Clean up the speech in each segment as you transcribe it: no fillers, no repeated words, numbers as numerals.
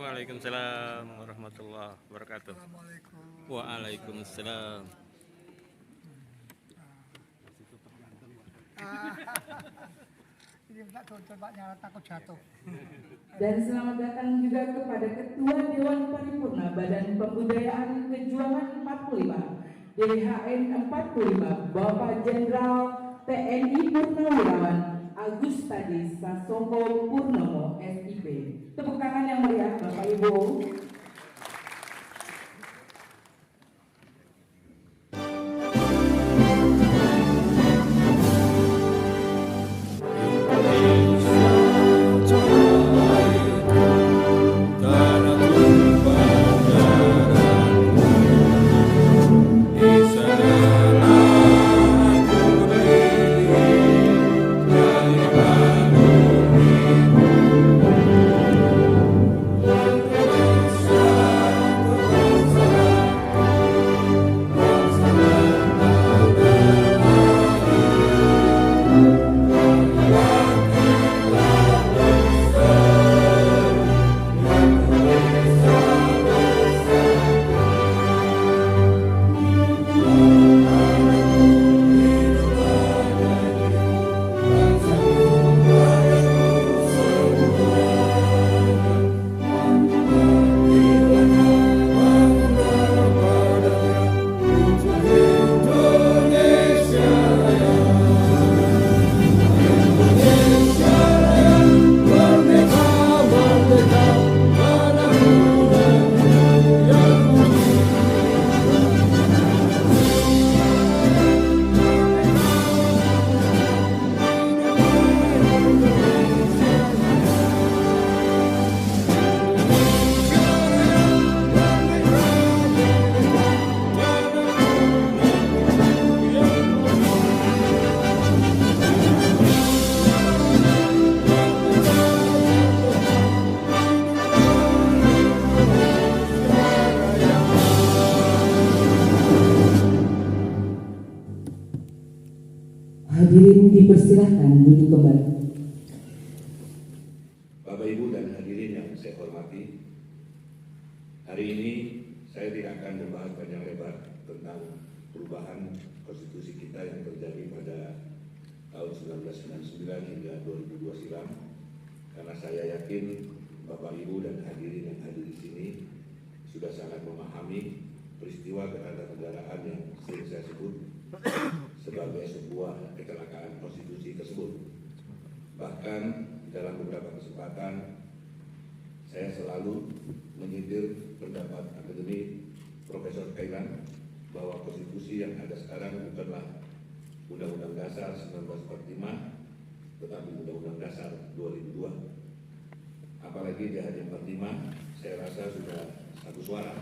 Waalaikumsalam warahmatullahi wabarakatuh. Assalamualaikum. Waalaikumsalam. Ini tak coba nyala takut jatuh. Dan selamat datang juga kepada Ketua Dewan Paripurna Badan Pembudayaan Kejuangan 45 DHN 45 Bapak Jenderal TNI Purnawirawan Agus Tadi Sasongko Purnomo SIP. Tepuk tangan yang meriah Bapak Ibu. Hadirin dipersilahkan duduk kembali. Bapak Ibu dan hadirin yang saya hormati, hari ini saya tidak akan membahas panjang lebar tentang perubahan konstitusi kita yang terjadi pada tahun 1999 hingga 2002 silam, karena saya yakin Bapak Ibu dan hadirin yang hadir di sini sudah sangat memahami peristiwa ketatanegaraan yang sering saya sebut sebagai sebuah kecelakaan konstitusi tersebut. Bahkan dalam beberapa kesempatan saya selalu menyindir pendapat akademik Profesor Kailan bahwa konstitusi yang ada sekarang bukanlah Undang-Undang Dasar 1945 tetapi Undang-Undang Dasar 2002. Apalagi di hari 45 saya rasa sudah satu suara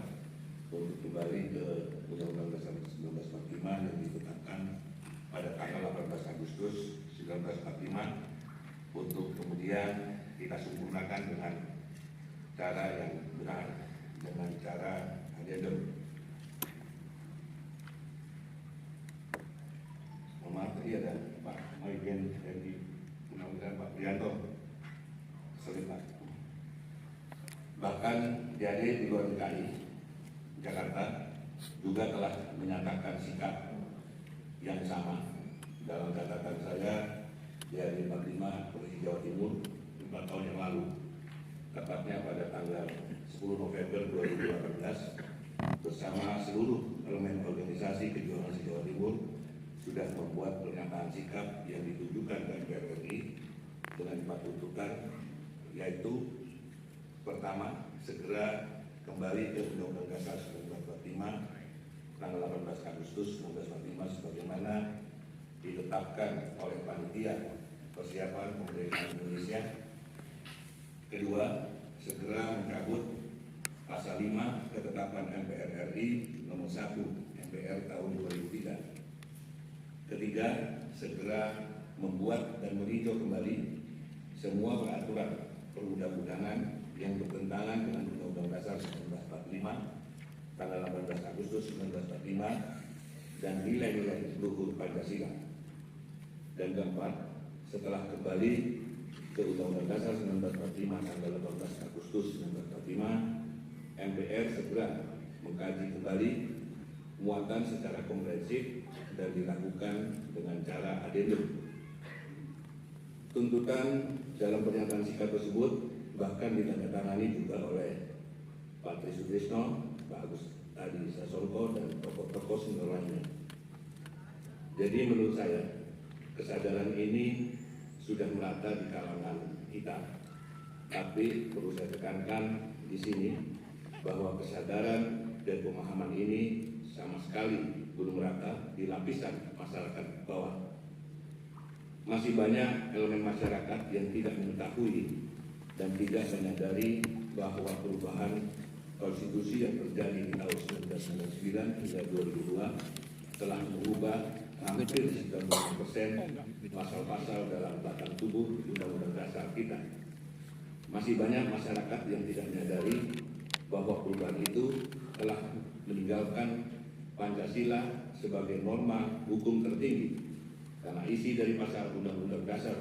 untuk kembali ke Undang-Undang Dasar 1945 yang ditetapkan pada tanggal 18 Agustus 1945 untuk kemudian kita sempurnakan dengan cara yang benar, dengan cara adendum. Mohon maaf, tadi ada Pak Maigen dari Undang-Undang Pak Prianto. Sorry Pak. Bahkan jadi di luar DKI Jakarta juga telah menyatakan sikap yang sama. Dalam catatan saya di hari 45 Provinsi Jawa Timur 4 tahun yang lalu, tepatnya pada tanggal 10 November 2018, bersama seluruh elemen organisasi kejuangan Jawa Timur sudah membuat pernyataan sikap yang ditujukan ke MPR RI dengan 4 tuntutan, yaitu pertama, segera kembali ke Undang-Undang Dasar 1945 tanggal 18 Agustus 1945 sebagaimana ditetapkan oleh Panitia Persiapan Kemerdekaan Indonesia. Kedua, segera mencabut pasal 5 ketetapan MPR RI nomor 1 MPR tahun 2003. Ketiga, segera membuat dan meninjau kembali semua peraturan perundang-undangan yang bertentangan dengan Undang-Undang Dasar 1945 tanggal 18 Agustus 1945 dan nilai-nilai luhur Pancasila. Dan keempat, setelah kembali ke Undang-Undang Dasar 1945 tanggal 18 Agustus 1945 MPR segera mengkaji kembali muatan secara komprehensif dan dilakukan dengan cara adendum. Tuntutan dalam pernyataan sikap tersebut bahkan ditandatangani juga oleh Pak Tri Sutrisno, Pak Agus Adi Sasongko, dan tokoh-tokoh senior lainnya. Jadi menurut saya kesadaran ini sudah merata di kalangan kita, tapi perlu saya tekankan di sini bahwa kesadaran dan pemahaman ini sama sekali belum merata di lapisan masyarakat bawah. Masih banyak elemen masyarakat yang tidak mengetahui dan tidak menyadari bahwa perubahan konstitusi yang terjadi di tahun 1999 hingga 2002 telah mengubah hampir 90% pasal-pasal dalam batang tubuh Undang-Undang Dasar kita. Masih banyak masyarakat yang tidak menyadari bahwa perubahan itu telah meninggalkan Pancasila sebagai norma hukum tertinggi, karena isi dari pasal Undang-Undang Dasar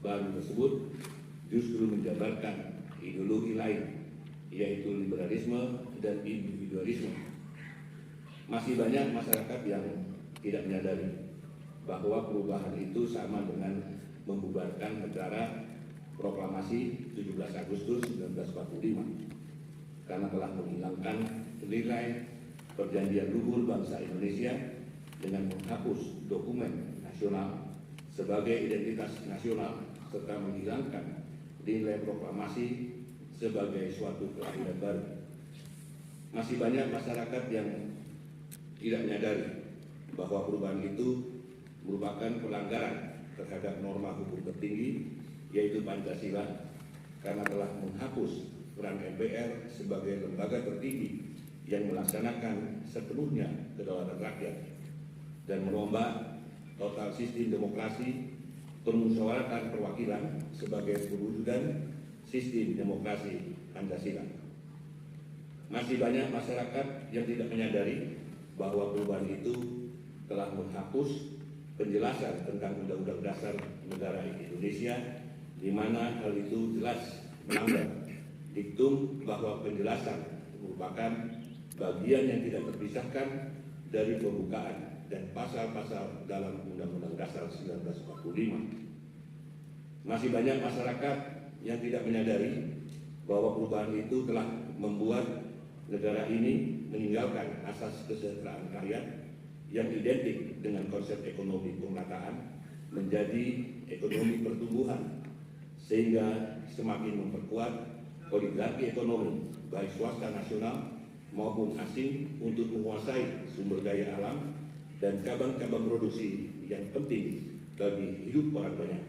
baru tersebut justru menjabarkan ideologi lain, yaitu liberalisme dan individualisme. Masih banyak masyarakat yang tidak menyadari bahwa perubahan itu sama dengan membubarkan negara proklamasi 17 Agustus 1945, karena telah menghilangkan nilai perjanjian luhur bangsa Indonesia dengan menghapus dokumen nasional sebagai identitas nasional serta menghilangkan nilai proklamasi sebagai suatu kelahiran baru. Masih banyak masyarakat yang tidak menyadari bahwa perubahan itu merupakan pelanggaran terhadap norma hukum tertinggi, yaitu Pancasila, karena telah menghapus peran MPR sebagai lembaga tertinggi yang melaksanakan sepenuhnya kedaulatan rakyat dan merombak total sistem demokrasi permusyawaratan perwakilan sebagai perwujudan sistem demokrasi Pancasila. Masih banyak masyarakat yang tidak menyadari bahwa perubahan itu telah menghapus penjelasan tentang Undang-Undang Dasar Negara Indonesia, di mana hal itu jelas melanggar diktum bahwa penjelasan merupakan bagian yang tidak terpisahkan dari pembukaan dan pasal-pasal dalam Undang-Undang Dasar 1945. Masih banyak masyarakat yang tidak menyadari bahwa perubahan itu telah membuat negara ini meninggalkan asas kesejahteraan rakyat yang identik dengan konsep ekonomi pemerataan menjadi ekonomi pertumbuhan, sehingga semakin memperkuat oligarki ekonomi baik swasta nasional maupun asing untuk menguasai sumber daya alam dan cabang-cabang produksi yang penting bagi hidup orang banyak.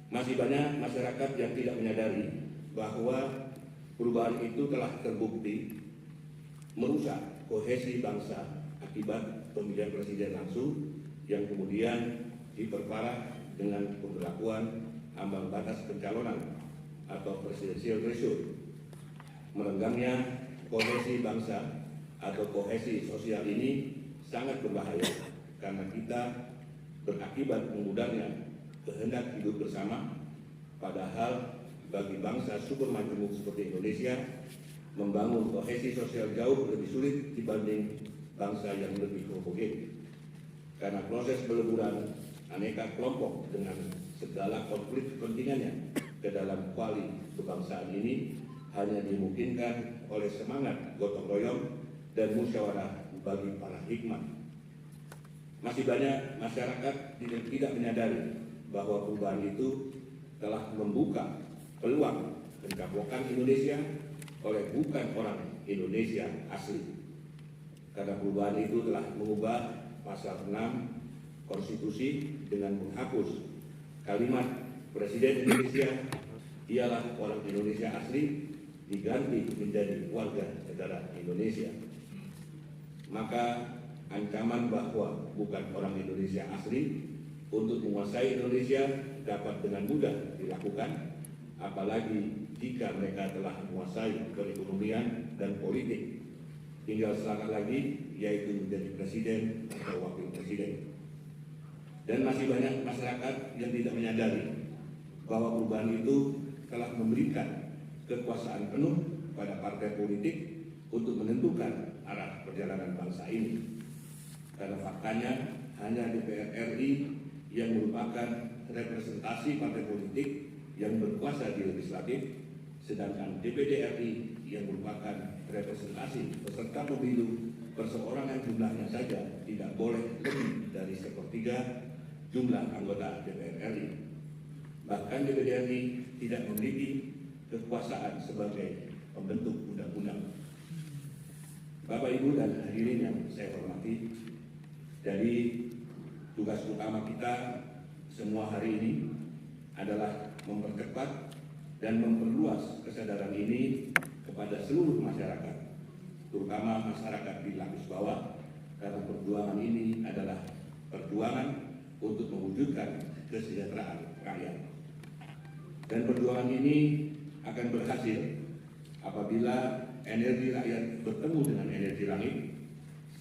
Masih banyak masyarakat yang tidak menyadari bahwa perubahan itu telah terbukti merusak kohesi bangsa akibat pemilihan presiden langsung yang kemudian diperparah dengan pemberlakuan ambang batas pencalonan atau presidensial threshold. Merenggangnya kohesi bangsa atau kohesi sosial ini sangat berbahaya karena kita berakibat memudahnya kehendak hidup bersama, padahal bagi bangsa super majemuk seperti Indonesia membangun kohesi sosial jauh lebih sulit dibanding bangsa yang lebih homogen, karena proses peleburan aneka kelompok dengan segala konflik kepentingannya ke dalam kuali kebangsaan ini hanya dimungkinkan oleh semangat gotong royong dan musyawarah bagi para hikmat. Masih banyak masyarakat yang tidak menyadari bahwa perubahan itu telah membuka peluang pencaplokan Indonesia oleh bukan orang Indonesia asli, karena perubahan itu telah mengubah pasal 6 konstitusi dengan menghapus kalimat Presiden Indonesia ialah orang Indonesia asli diganti menjadi warga negara Indonesia. Maka ancaman bahwa bukan orang Indonesia asli untuk menguasai Indonesia dapat dengan mudah dilakukan, apalagi jika mereka telah menguasai perekonomian dan politik. Tinggal selangkah lagi, yaitu menjadi presiden atau wakil presiden. Dan masih banyak masyarakat yang tidak menyadari bahwa perubahan itu telah memberikan kekuasaan penuh pada partai politik untuk menentukan arah perjalanan bangsa ini. Karena faktanya hanya DPR RI yang merupakan representasi partai politik yang berkuasa di legislatif, sedangkan DPD RI yang merupakan representasi peserta pemilu perseorangan jumlahnya saja tidak boleh lebih dari 1/3 jumlah anggota DPR RI. Bahkan DPD RI tidak memiliki kekuasaan sebagai pembentuk undang-undang. Bapak, Ibu, dan hadirin yang saya hormati, jadi tugas utama kita semua hari ini adalah mempercepat dan memperluas kesadaran ini kepada seluruh masyarakat, terutama masyarakat di lapis bawah, karena perjuangan ini adalah perjuangan untuk mewujudkan kesejahteraan rakyat. Dan perjuangan ini akan berhasil apabila energi rakyat bertemu dengan energi langit,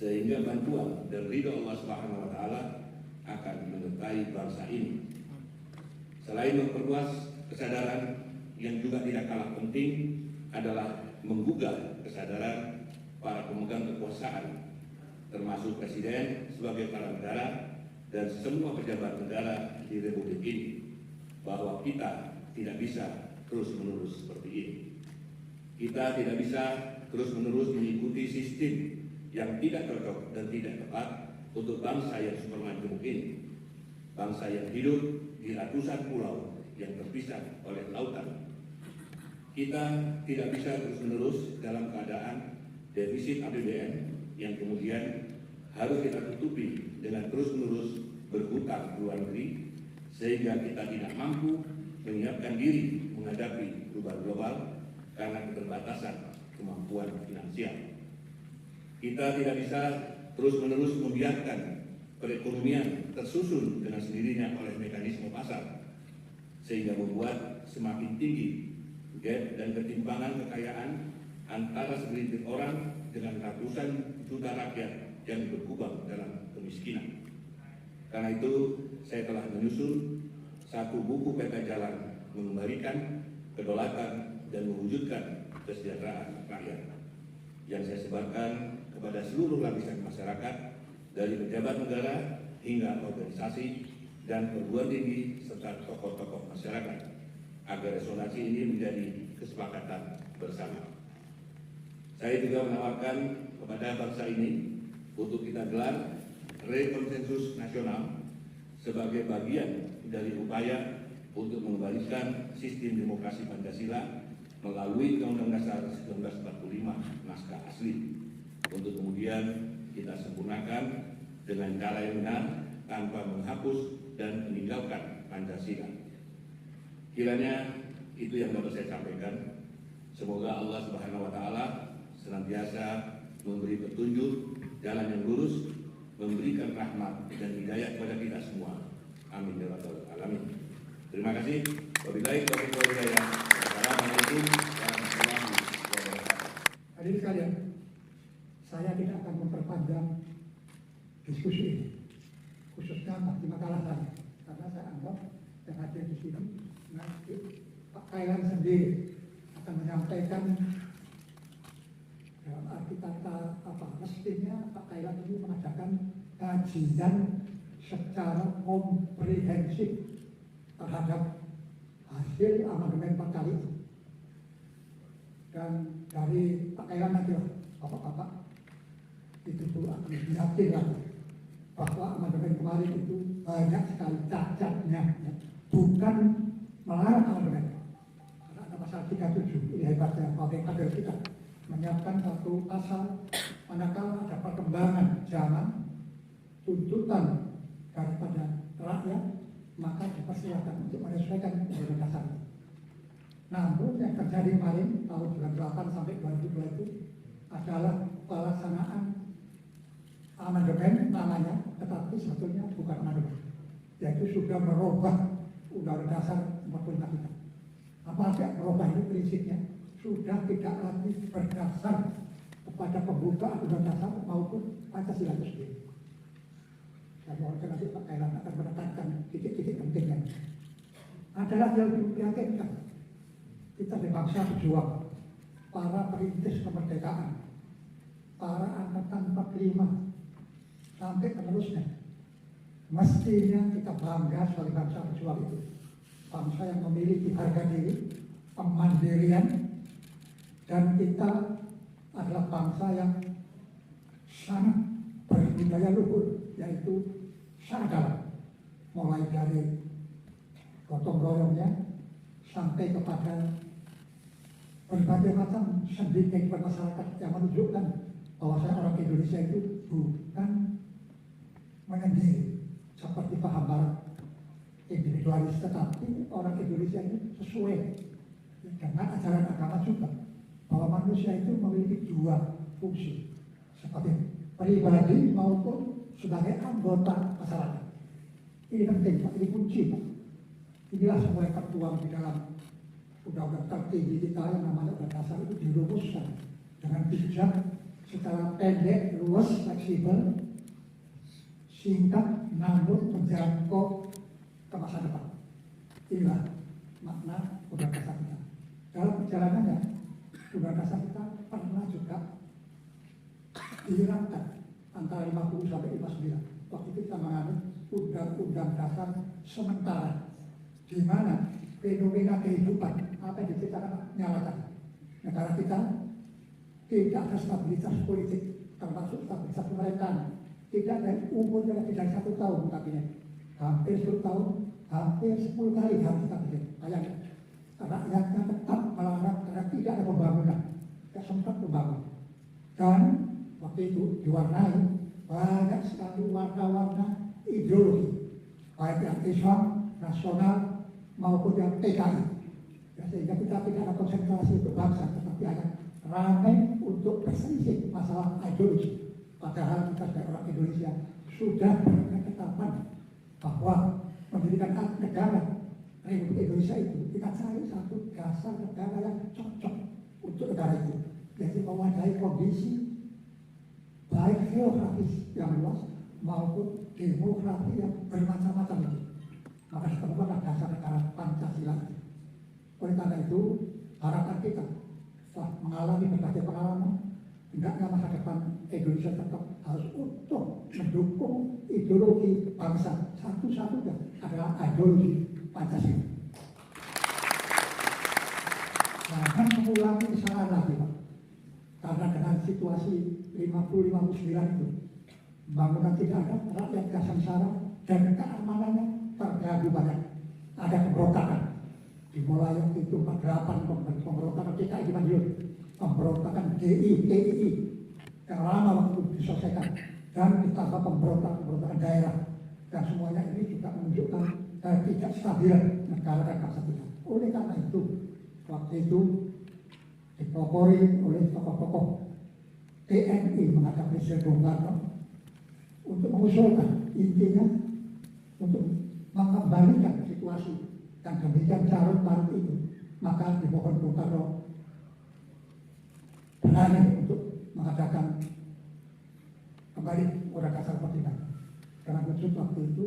sehingga bantuan dan ridho Allah Subhanahu wa Ta'ala akan menyertai bangsa ini. Selain memperluas kesadaran, yang juga tidak kalah penting adalah menggugah kesadaran para pemegang kekuasaan, termasuk Presiden sebagai kepala negara dan semua pejabat negara di Republik ini, bahwa kita tidak bisa terus-menerus seperti ini. Kita tidak bisa terus-menerus mengikuti sistem yang tidak cocok dan tidak tepat untuk bangsa yang supermajemuk ini. Bangsa yang hidup di ratusan pulau yang terpisah oleh lautan. Kita tidak bisa terus-menerus dalam keadaan defisit APBN yang kemudian harus kita tutupi dengan terus-menerus berhutang luar negeri, sehingga kita tidak mampu menyiapkan diri menghadapi perubahan global karena keterbatasan kemampuan finansial. Kita tidak bisa terus-menerus membiarkan perekonomian tersusun dengan sendirinya oleh mekanisme pasar, sehingga membuat semakin tinggi gap dan ketimpangan kekayaan antara segelintir orang dengan ratusan juta rakyat yang berkubang dalam kemiskinan. Karena itu, saya telah menyusun satu buku peta jalan mengembalikan kedaulatan dan mewujudkan kesejahteraan rakyat yang saya sebarkan kepada seluruh lapisan masyarakat, dari pejabat negara hingga organisasi dan perguruan tinggi serta tokoh-tokoh masyarakat, agar resonansi ini menjadi kesepakatan bersama. Saya juga menawarkan kepada bangsa ini untuk kita gelar rekonsensus nasional sebagai bagian dari upaya untuk mengembalikan sistem demokrasi Pancasila melalui Undang-Undang Dasar 1945 naskah asli, untuk kemudian kita sempurnakan dengan cara yang benar tanpa menghapus dan meninggalkan Pancasila. Kiranya itu yang dapat saya sampaikan. Semoga Allah Subhanahu wa Ta'ala senantiasa memberi petunjuk jalan yang lurus, memberikan rahmat dan hidayah kepada kita semua. Amin ya rabbal alamin. Terima kasih. Wabillahi taufiq wal hidayah. Assalamualaikum warahmatullahi wabarakatuh. Hadirin sekalian, saya tidak akan memperpanjang diskusi ini, khususnya di makalah saya, karena saya anggap yang hadir di sini nanti Pak Kailan sendiri akan menyampaikan dalam arti kata apa, mestinya Pak Kailan ini mengadakan kajian secara komprehensif terhadap hasil amandemen 4 kali itu. Dan dari Pak Kailan nanti Bapak-bapak itu akan yakin lagi bahwa amandemen kemarin itu banyak sekali cacatnya, ya. Bukan melarang amandemen, karena ada pasal 37, ini hebatnya kader kita menyiapkan satu pasal manakala ada perkembangan zaman, tuntutan daripada rakyat, maka dipersilakan untuk menyesuaikan undang-undang dasar. Namun yang terjadi kemarin tahun 98 sampai 2002 itu adalah pelaksanaan amandemen namanya, tetapi sebetulnya bukan amandemen, yaitu sudah merubah Undang-Undang Dasar 45 kita. Apalagi merubah ini prinsipnya sudah tidak lagi berdasar kepada pembukaan Undang-Undang Dasar maupun Pancasila itu sendiri. Dan mohon nanti Pak Kailan akan menekankan titik-titik pentingnya. Adalah yang diyakinkan kita di bangsa pejuang, para perintis kemerdekaan, para angkatan 45 sampai penerusnya. Mestinya kita bangga sebagai bangsa pejuang itu. Bangsa yang memiliki harga diri, kemandirian, dan kita adalah bangsa yang sangat berbudaya luhur, yaitu sadar, mulai dari gotong royongnya sampai kepada berbagai macam sendi kehidupan masyarakat yang menunjukkan bahwa orang Indonesia itu bukan menyendiri seperti paham barat individualis, tetapi orang Indonesia ini sesuai dengan ajaran agama juga, bahwa manusia itu memiliki dua fungsi sebagai pribadi maupun sebagai anggota masyarakat. Ini penting Pak, ini kunci Pak. Inilah semua yang tertuang di dalam undang-undang tertinggi kita yang namanya Undang Dasar itu dirumuskan dengan bijak, secara pendek, luas, fleksibel, singkat, namun menjangkau ke masa depan. Inilah makna Undang Dasar kita. Dalam perjalanannya, Undang Dasar kita pernah juga dihilangkan antara 50 sampai 59. Waktu itu kita menganut Undang-Undang Dasar sementara, di mana fenomena kehidupan apa yang diciptakan nyalakan negara kita tidak ada stabilitas politik, termasuk stabilitas pemerintahan. Tidak dari umurnya tidak 1 tahun kabinet, hampir 10 tahun, hampir 10 kali harus kabinet. Bayangkan, rakyatnya tetap melarang karena tidak ada pembangunan, tidak sempat membangun. Dan waktu itu diwarnai banyak sekali warna-warna ideologi, baik yang Islam, nasional, maupun yang PKI. Ya, sehingga kita tidak ada konsentrasi untuk bangsa, tetapi hanya ramai untuk berselisih masalah ideologi. Padahal kita sebagai orang Indonesia sudah berketetapan bahwa mendirikan negara Republik Indonesia itu kita cari satu dasar negara yang cocok untuk negara itu, yaitu mewadai kondisi baik geografis yang luas maupun demografi yang bermacam-macam itu. Maka ditemukanlah dasar negara Pancasila. Oleh karena itu, harapan kita setelah mengalami berbagai pengalaman, hendaknya masa depan Indonesia tetap harus utuh mendukung ideologi bangsa. Satu-satunya adalah ideologi Pancasila. Jangan mengulangi kesalahan lagi, Pak. Karena dengan situasi 50-59 itu, bangunan tidak ada, rakyat tidak sengsara, dan keamanannya terganggu banyak. Ada pemberontakan. Dimulai itu 48 pemberontakan PKI di Madiun, pemberontakan DI yang lama waktu diselesaikan, dan ditambah pemberontakan daerah, dan semuanya ini juga menunjukkan tidak stabil negara dan bangsa kita. Oleh karena itu, waktu itu dipelopori oleh tokoh-tokoh TNI menghadap Presiden Bung Karno untuk mengusulkan, intinya untuk mengembalikan situasi yang demikian carut marut itu. Maka dimohon Bung Karno berani untuk mengadakan kembali Undang Dasar 45 dengan wujud waktu itu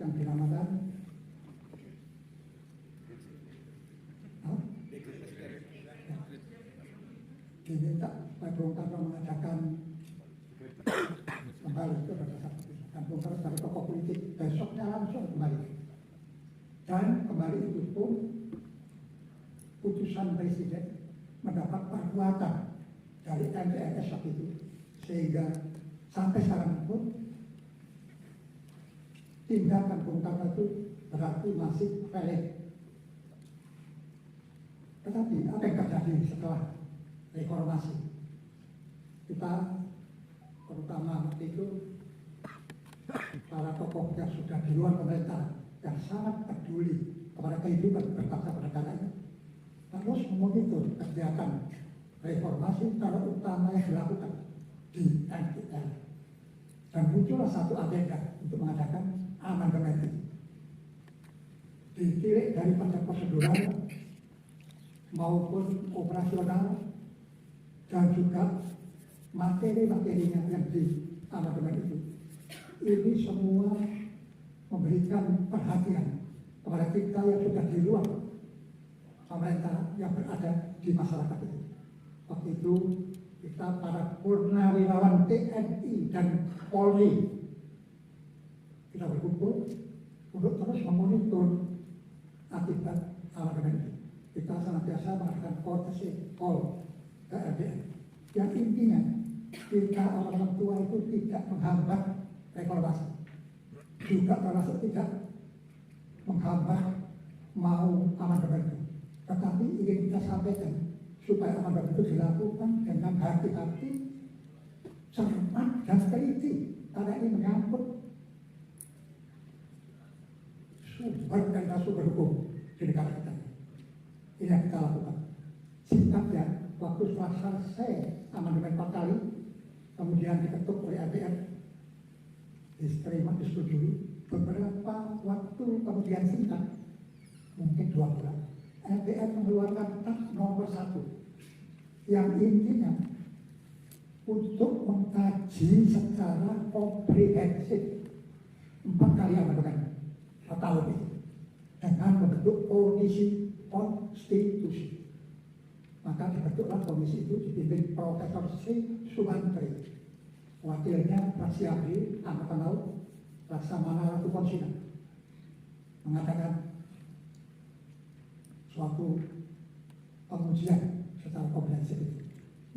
yang dinamakan diminta Pak Bung Karno mengadakan kembali itu Undang Dasar 45, dan Bung Karno sebagai tokoh politik besoknya langsung kembali. Dan kembali itu pun putusan Presiden mendapat perkuatan dari MPRS waktu itu, sehingga sampai sekarang pun tindakan Bung Karno itu berarti masih valid. Tetapi apa yang terjadi setelah reformasi? Kita terutama waktu itu para tokoh yang sudah di luar pemerintah yang sangat peduli kepada kehidupan berbangsa bernegara ini terus memonitor kegiatan reformasi terutama yang dilakukan di MPR, dan muncullah satu agenda untuk mengadakan amandemen ini. Ditilik dari pada prosedural maupun operasional dan juga materi-materinya yang di amandemen itu. Ini semua memberikan perhatian kepada kita yang sudah di luar pemerintah yang berada di masyarakat itu. Waktu itu kita para purnawirawan TNI dan Polri kita berkumpul untuk terus memonitor akibat amandemen itu. Kita senantiasa mengadakan courtesy call ke LDR. Yang intinya kita orang tua itu tidak menghambat reformasi, juga termasuk tidak menghambat mau amandemen itu. Tetapi ingin kita sampaikan supaya amandemen itu dilakukan dengan hati-hati, cermat dan teliti, karena ini menyangkut sumber dan sumber hukum di negara kita. Ini yang kita lakukan. Singkatnya, waktu setelah selesai amandemen 4 kali, kemudian diketuk oleh LDR, diterima, disetujui, beberapa waktu kemudian singkat, mungkin 2 bulan, LDR mengeluarkan tas nomor 1 yang intinya untuk mengkaji secara komprehensif 4 kali amandemen tahun itu dengan membentuk komisi konstitusi. Maka dibentuklah komisi itu dipimpin Profesor C. Sumantri, wakilnya Prasiabdi Angkatan Laut Laksamana Ratu Konsina, mengatakan suatu pengujian secara komprehensif itu.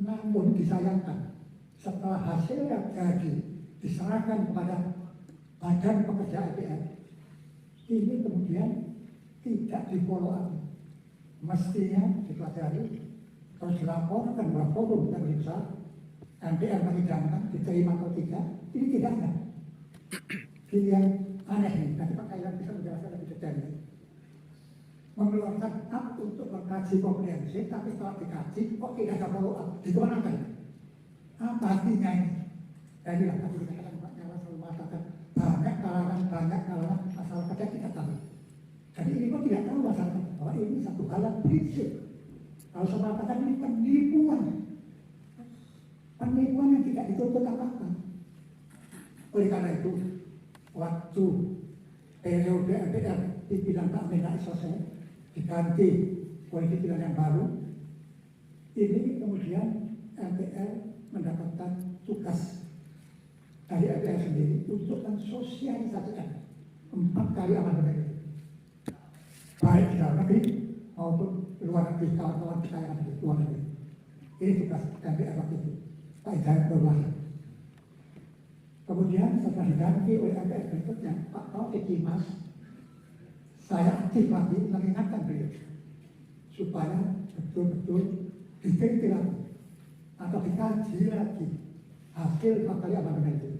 Namun disayangkan setelah hasil yang jadi diserahkan kepada Badan Pekerja LDR, ini kemudian tidak di-follow up. Mestinya dipelajari, terus dilaporkan kepada forum yang lebih besar, LDR menyidangkan, diterima atau tidak, ini tidak ada. Ini yang aneh nih, nanti Pak Kailan bisa menjelaskan lebih detail. Mengeluarkan up untuk mengkaji komprehensif, tapi kalau dikaji, kok tidak ada follow up, dikemanakan? Apa artinya ini? Dan inilah tadi dikatakan Pak Nyala selalu mengatakan, banyak kalangan masyarakat yang tidak tahu. Jadi ini kok tidak tahu masyarakat bahwa ini satu hal yang prinsip. Kalau saya mengatakan ini penipuan yang tidak dituntut apa-apa. Oleh karena itu, waktu periode LDR pimpinan Pak Amin Rais selesai, diganti oleh pimpinan yang baru, ini kemudian LDR mendapatkan tugas dari LDR sendiri untuk mensosialisasikan 4 kali amandemen itu, baik di dalam negeri maupun luar negeri, kawan-kawan kita yang ada di luar negeri. Ini tugas LDR waktu itu, Pak Hidayat Nurwahid. Kemudian setelah diganti oleh LDR berikutnya, Pak Taufik Kimas, saya aktif lagi mengingatkan beliau supaya betul-betul diteliti lagi atau dikaji lagi hasil 4 kali amandemen itu.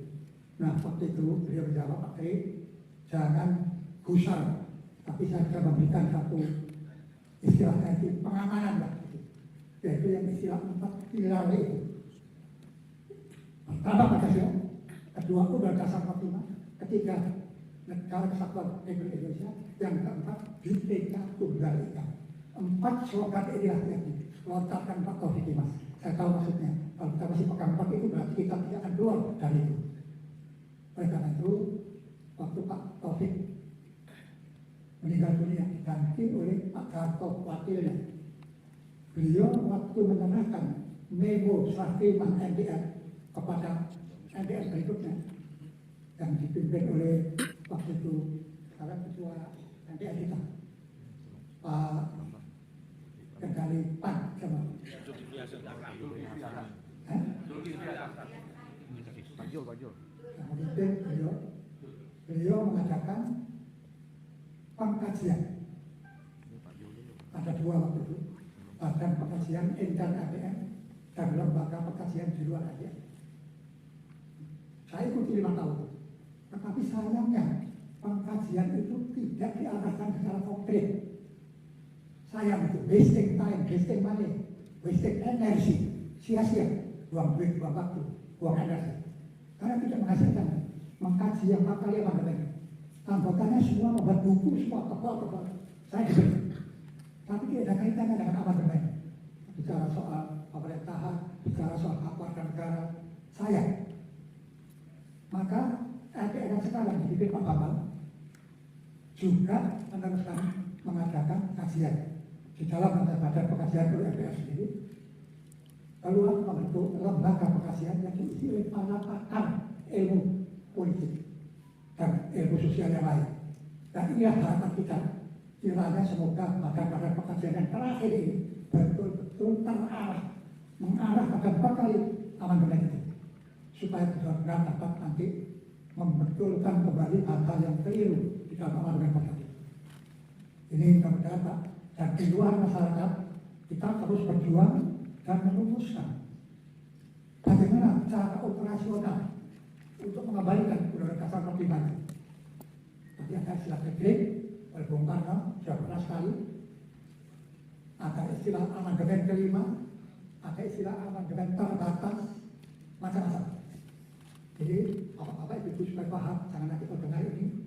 Nah, waktu itu beliau menjawab, Pak Tri, jangan gusar, tapi saya bisa memberikan satu istilah itu pengamanan lah, yaitu yang istilah 4 pilar itu. Pertama Pancasila, kedua Undang-Undang Dasar 45, ketiga Negara Kesatuan Republik Indonesia, yang keempat Bhinneka Tunggal Ika. 4 slogan inilah yang dilontarkan Pak Taufik Kimas. Saya tahu maksudnya, kalau kita masih pegang 4 itu berarti kita tidak akan keluar dari itu. Oleh karena itu, waktu Pak Taufik meninggal dunia diganti oleh Pak Gatot wakilnya. Beliau waktu menyerahkan memo serah terima LDR kepada LDR berikutnya yang dipimpin oleh waktu itu sekarang ketua LDR kita, Pak Kendali Pan sama kemudian beliau mengadakan pengkajian. Ada 2 waktu itu, badan pengkajian intern LDR dan lembaga pengkajian di luar LDR. Saya ikuti 5 tahun, tetapi sayangnya pengkajian itu tidak diarahkan secara konkret. Sayang itu, wasting time, wasting money, wasting energi, sia-sia, buang duit, buang waktu, buang energi. Karena tidak menghasilkan. Mengkaji yang 4 kali amandemen, anggotanya semua membuat buku, semua tebal-tebal. Saya diberi, tapi tidak ada kaitannya dengan amandemen. Bicara soal pemerintahan, bicara soal keluarga negara, saya. Maka LDR sekarang dipimpin Pak Bambang juga meneruskan mengadakan kajian di dalam badan pengkajian MPR sendiri keluar membentuk lembaga pengkajian yang diisi oleh para pakar ilmu politik dan ilmu sosial yang lain. Dan inilah harapan kita, kiranya semoga badan-badan pengkajian yang terakhir ini betul-betul terarah, mengarah pada berbagai amandemen itu, supaya benar-benar dapat nanti membetulkan kembali hal-hal yang keliru di dalam amandemen politik. Ini mudah-mudahan Pak, dan di luar masyarakat kita terus berjuang dan merumuskan bagaimana cara operasional untuk mengembalikan Undang-Undang Dasar 45. Tapi ada istilah teknik oleh Bung Karno sudah pernah sekali, ada istilah amandemen kelima, ada istilah amandemen terbatas, macam-macam. Jadi apa-apa ibu supaya paham, jangan nanti kalau dengar ini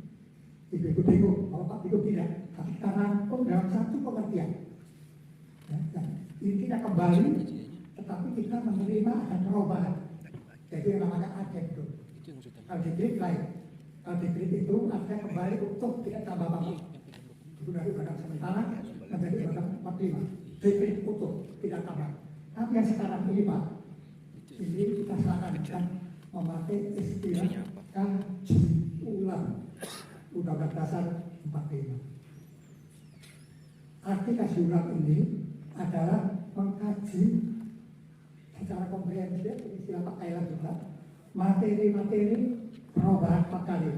ibu bingung, kalau Pak bingung tidak, tapi kita rangkum dalam satu pengertian. Ya, intinya kembali, tetapi kita menerima ada perubahan. Jadi yang namanya adendum. Kalau diklik lain, kalau diklik itu artinya kembali untuk tidak tambah banget. Itu dari undang sementara menjadi undang 45. Diklik utuh, tidak tambah. Tapi yang sekarang ini Pak, ini kita sarankan memakai istilah kaji ulang Undang-Undang Dasar 45. Arti kaji ulang ini adalah mengkaji secara komprehensif, istilah Pak Thailand juga, materi-materi perubahan Pak kali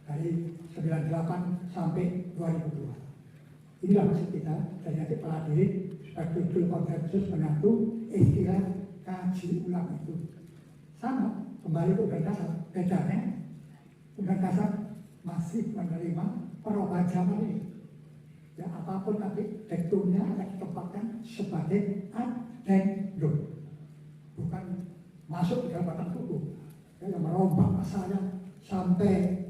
dari 98 sampai 2002. Inilah maksud kita, dan nanti para hadirin sebagai konsensus menyatu istilah kaji ulang itu. Sama, kembali ke Undang Dasar, bedanya Undang Dasar masih menerima perubahan zaman ini. Ya apapun nanti dektumnya akan ditempatkan sebagai adendum, bukan masuk ke dalam batang tubuh. Ya, yang merombak asalnya sampai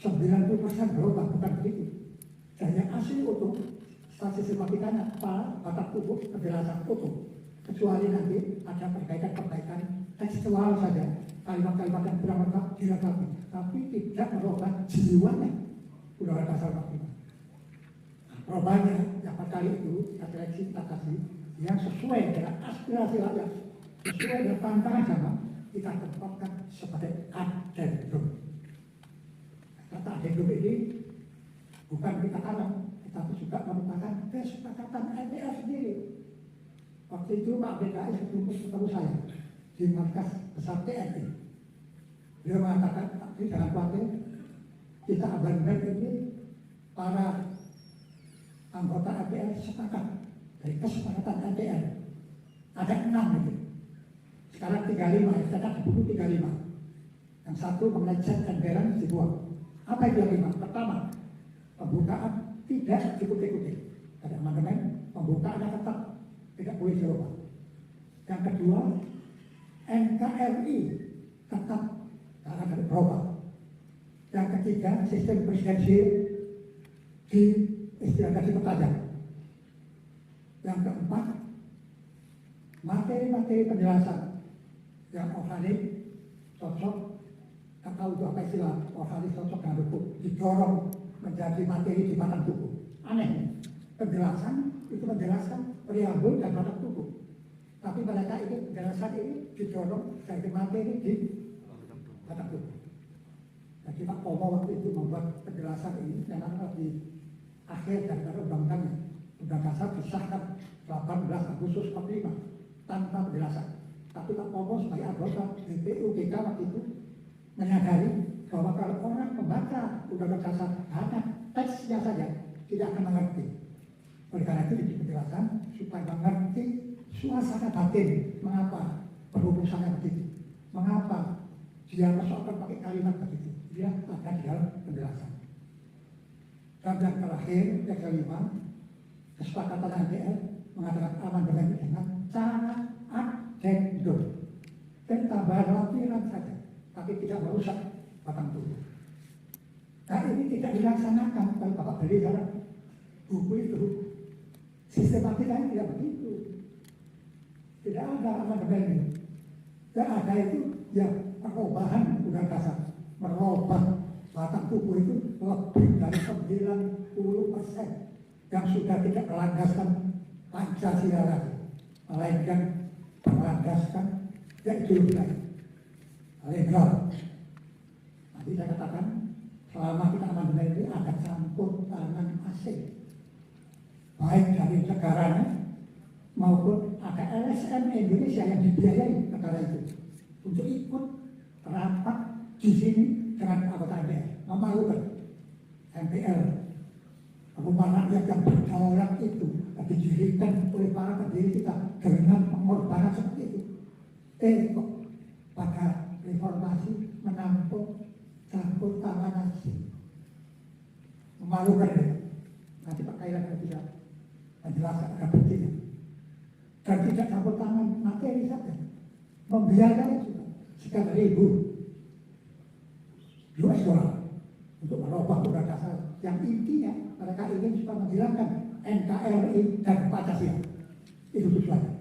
90% berubah, bukan begitu. Dan yang asli utuh, stasi sistematikanya pada batang tubuh penjelasan utuh. Kecuali nanti ada perbaikan-perbaikan tekstual saja, kalimat-kalimat yang kurang lengkap dilengkapi, tapi tidak merubah jiwanya Undang-Undang Dasar 45. Perubahannya yang kali itu kita seleksi, kita kasih yang sesuai dengan aspirasi rakyat, sesuai dengan tantangan zaman, kita tempatkan sebagai adendum. Kata adendum ini bukan kita alam, tetapi juga merupakan kesepakatan MPR sendiri. Waktu itu Pak BKS ketemu saya di markas besar TNI. Dia mengatakan, ini jangan khawatir, kita amandemen ini para anggota MPR sepakat dari kesepakatan MPR. Ada 6 itu. Sekarang 35, sekarang di buku 35. Yang satu mengenai check and balance dibuang. Apa itu yang 5? Pertama, pembukaan tidak diikuti-ikuti. Ada amandemen, pembukaannya tetap tidak boleh dirubah. Yang kedua, NKRI tetap tidak akan berubah. Yang ketiga, sistem presidensial di istilahnya dipertajam. Yang keempat, materi-materi penjelasan yang organik, cocok, tak tahu itu apa istilah organik, cocok dan hukum, didorong menjadi materi di batang tubuh. Aneh, penjelasan itu menjelaskan preambul dan batang tubuh. Tapi mereka ini penjelasan ini didorong dari materi di batang tubuh. Jadi Pak Pomo waktu itu membuat penjelasan ini yang akan di akhir dari undang-undangnya. Undang Dasar disahkan 18 Agustus 45 tanpa penjelasan. Tapi Pak Pomo sebagai anggota BPUPK waktu itu menyadari bahwa kalau orang membaca Undang Dasar hanya teksnya saja tidak akan mengerti. Oleh karena itu di penjelasan supaya mengerti suasana batin mengapa perumusannya begitu, mengapa dia persoalkan pakai kalimat begitu. Dia ada di dalam penjelasan. Dan yang terakhir, yang kelima, kesepakatan MPR mengatakan amandemen dengan cara adendum. Dan tambahan lampiran saja, tapi tidak merusak batang tubuh. Nah ini tidak dilaksanakan kalau Bapak beli dalam buku itu. Sistematikanya tidak begitu. Tidak ada amandemen ini. Tidak ada itu yang perubahan Undang Dasar. Merubah batang tubuh itu lebih dari 90%. yang sudah tidak melandaskan Pancasila lagi, melainkan berlandaskan yaitu liberal. Nanti saya katakan selama kita amandemen ini ada campur tangan asing, baik dari negaranya maupun ada LSM Indonesia yang dibiayai negara itu untuk ikut rapat di sini dengan anggota MPR, memalukan MPR, rumah rakyat yang berdaulat itu didirikan oleh para pendiri kita dengan pengorbanan seperti itu. Kok pada reformasi menampung campur tangan asing, memalukan ya. Nanti Pak Kailan tidak menjelaskan ada buktinya. Dan tidak campur tangan materi saja, membiayai juga sekian ribu US dollar untuk merubah undang dasar yang intinya mereka ingin supaya menghilangkan NKRI dan Pancasila. Itu tujuannya.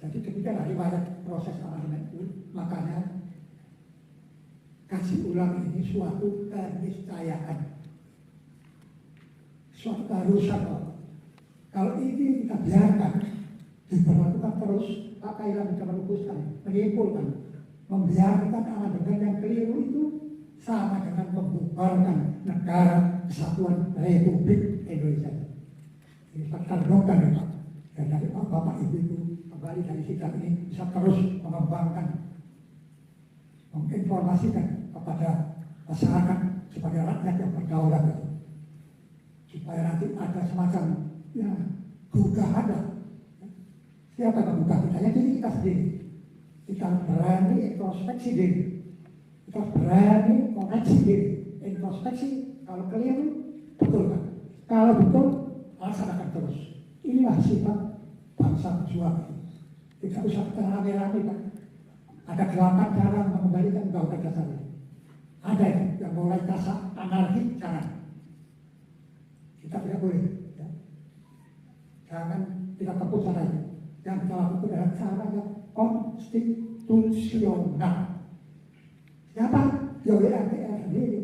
Jadi ketika dari pada proses amandemen itu, makanya kaji ulang ini suatu keniscayaan, suatu keharusan. Kalau ini kita biarkan diberlakukan terus, Pak Kailan bisa merumuskan, menyimpulkan, membiarkan amandemen yang keliru itu sama dengan membubarkan negara Kesatuan Republik Indonesia. Ini kita renungkan ya Pak. Dan dari Bapak Ibu itu kembali dari sidang ini bisa terus mengembangkan, menginformasikan kepada masyarakat sebagai rakyat yang berdaulat itu, supaya nanti ada semacam ya gugah ada. Siapa yang menggugah kita? Ya diri kita sendiri. Kita berani introspeksi diri. Kita berani koreksi diri. Introspeksi kalau keliru betulkan. Kalau betul laksanakan terus. Inilah sifat bangsa berjuang. Tidak usah kita rame-rame Pak. Ada 8 cara mengembalikan undang-undang dasar. Ada yang mulai kasar anarki, jangan. Kita tidak boleh. Ya. Jangan kita tempuh cara itu. Yang kita lakukan adalah cara yang konstitusional. Siapa? Ya oleh MPR sendiri.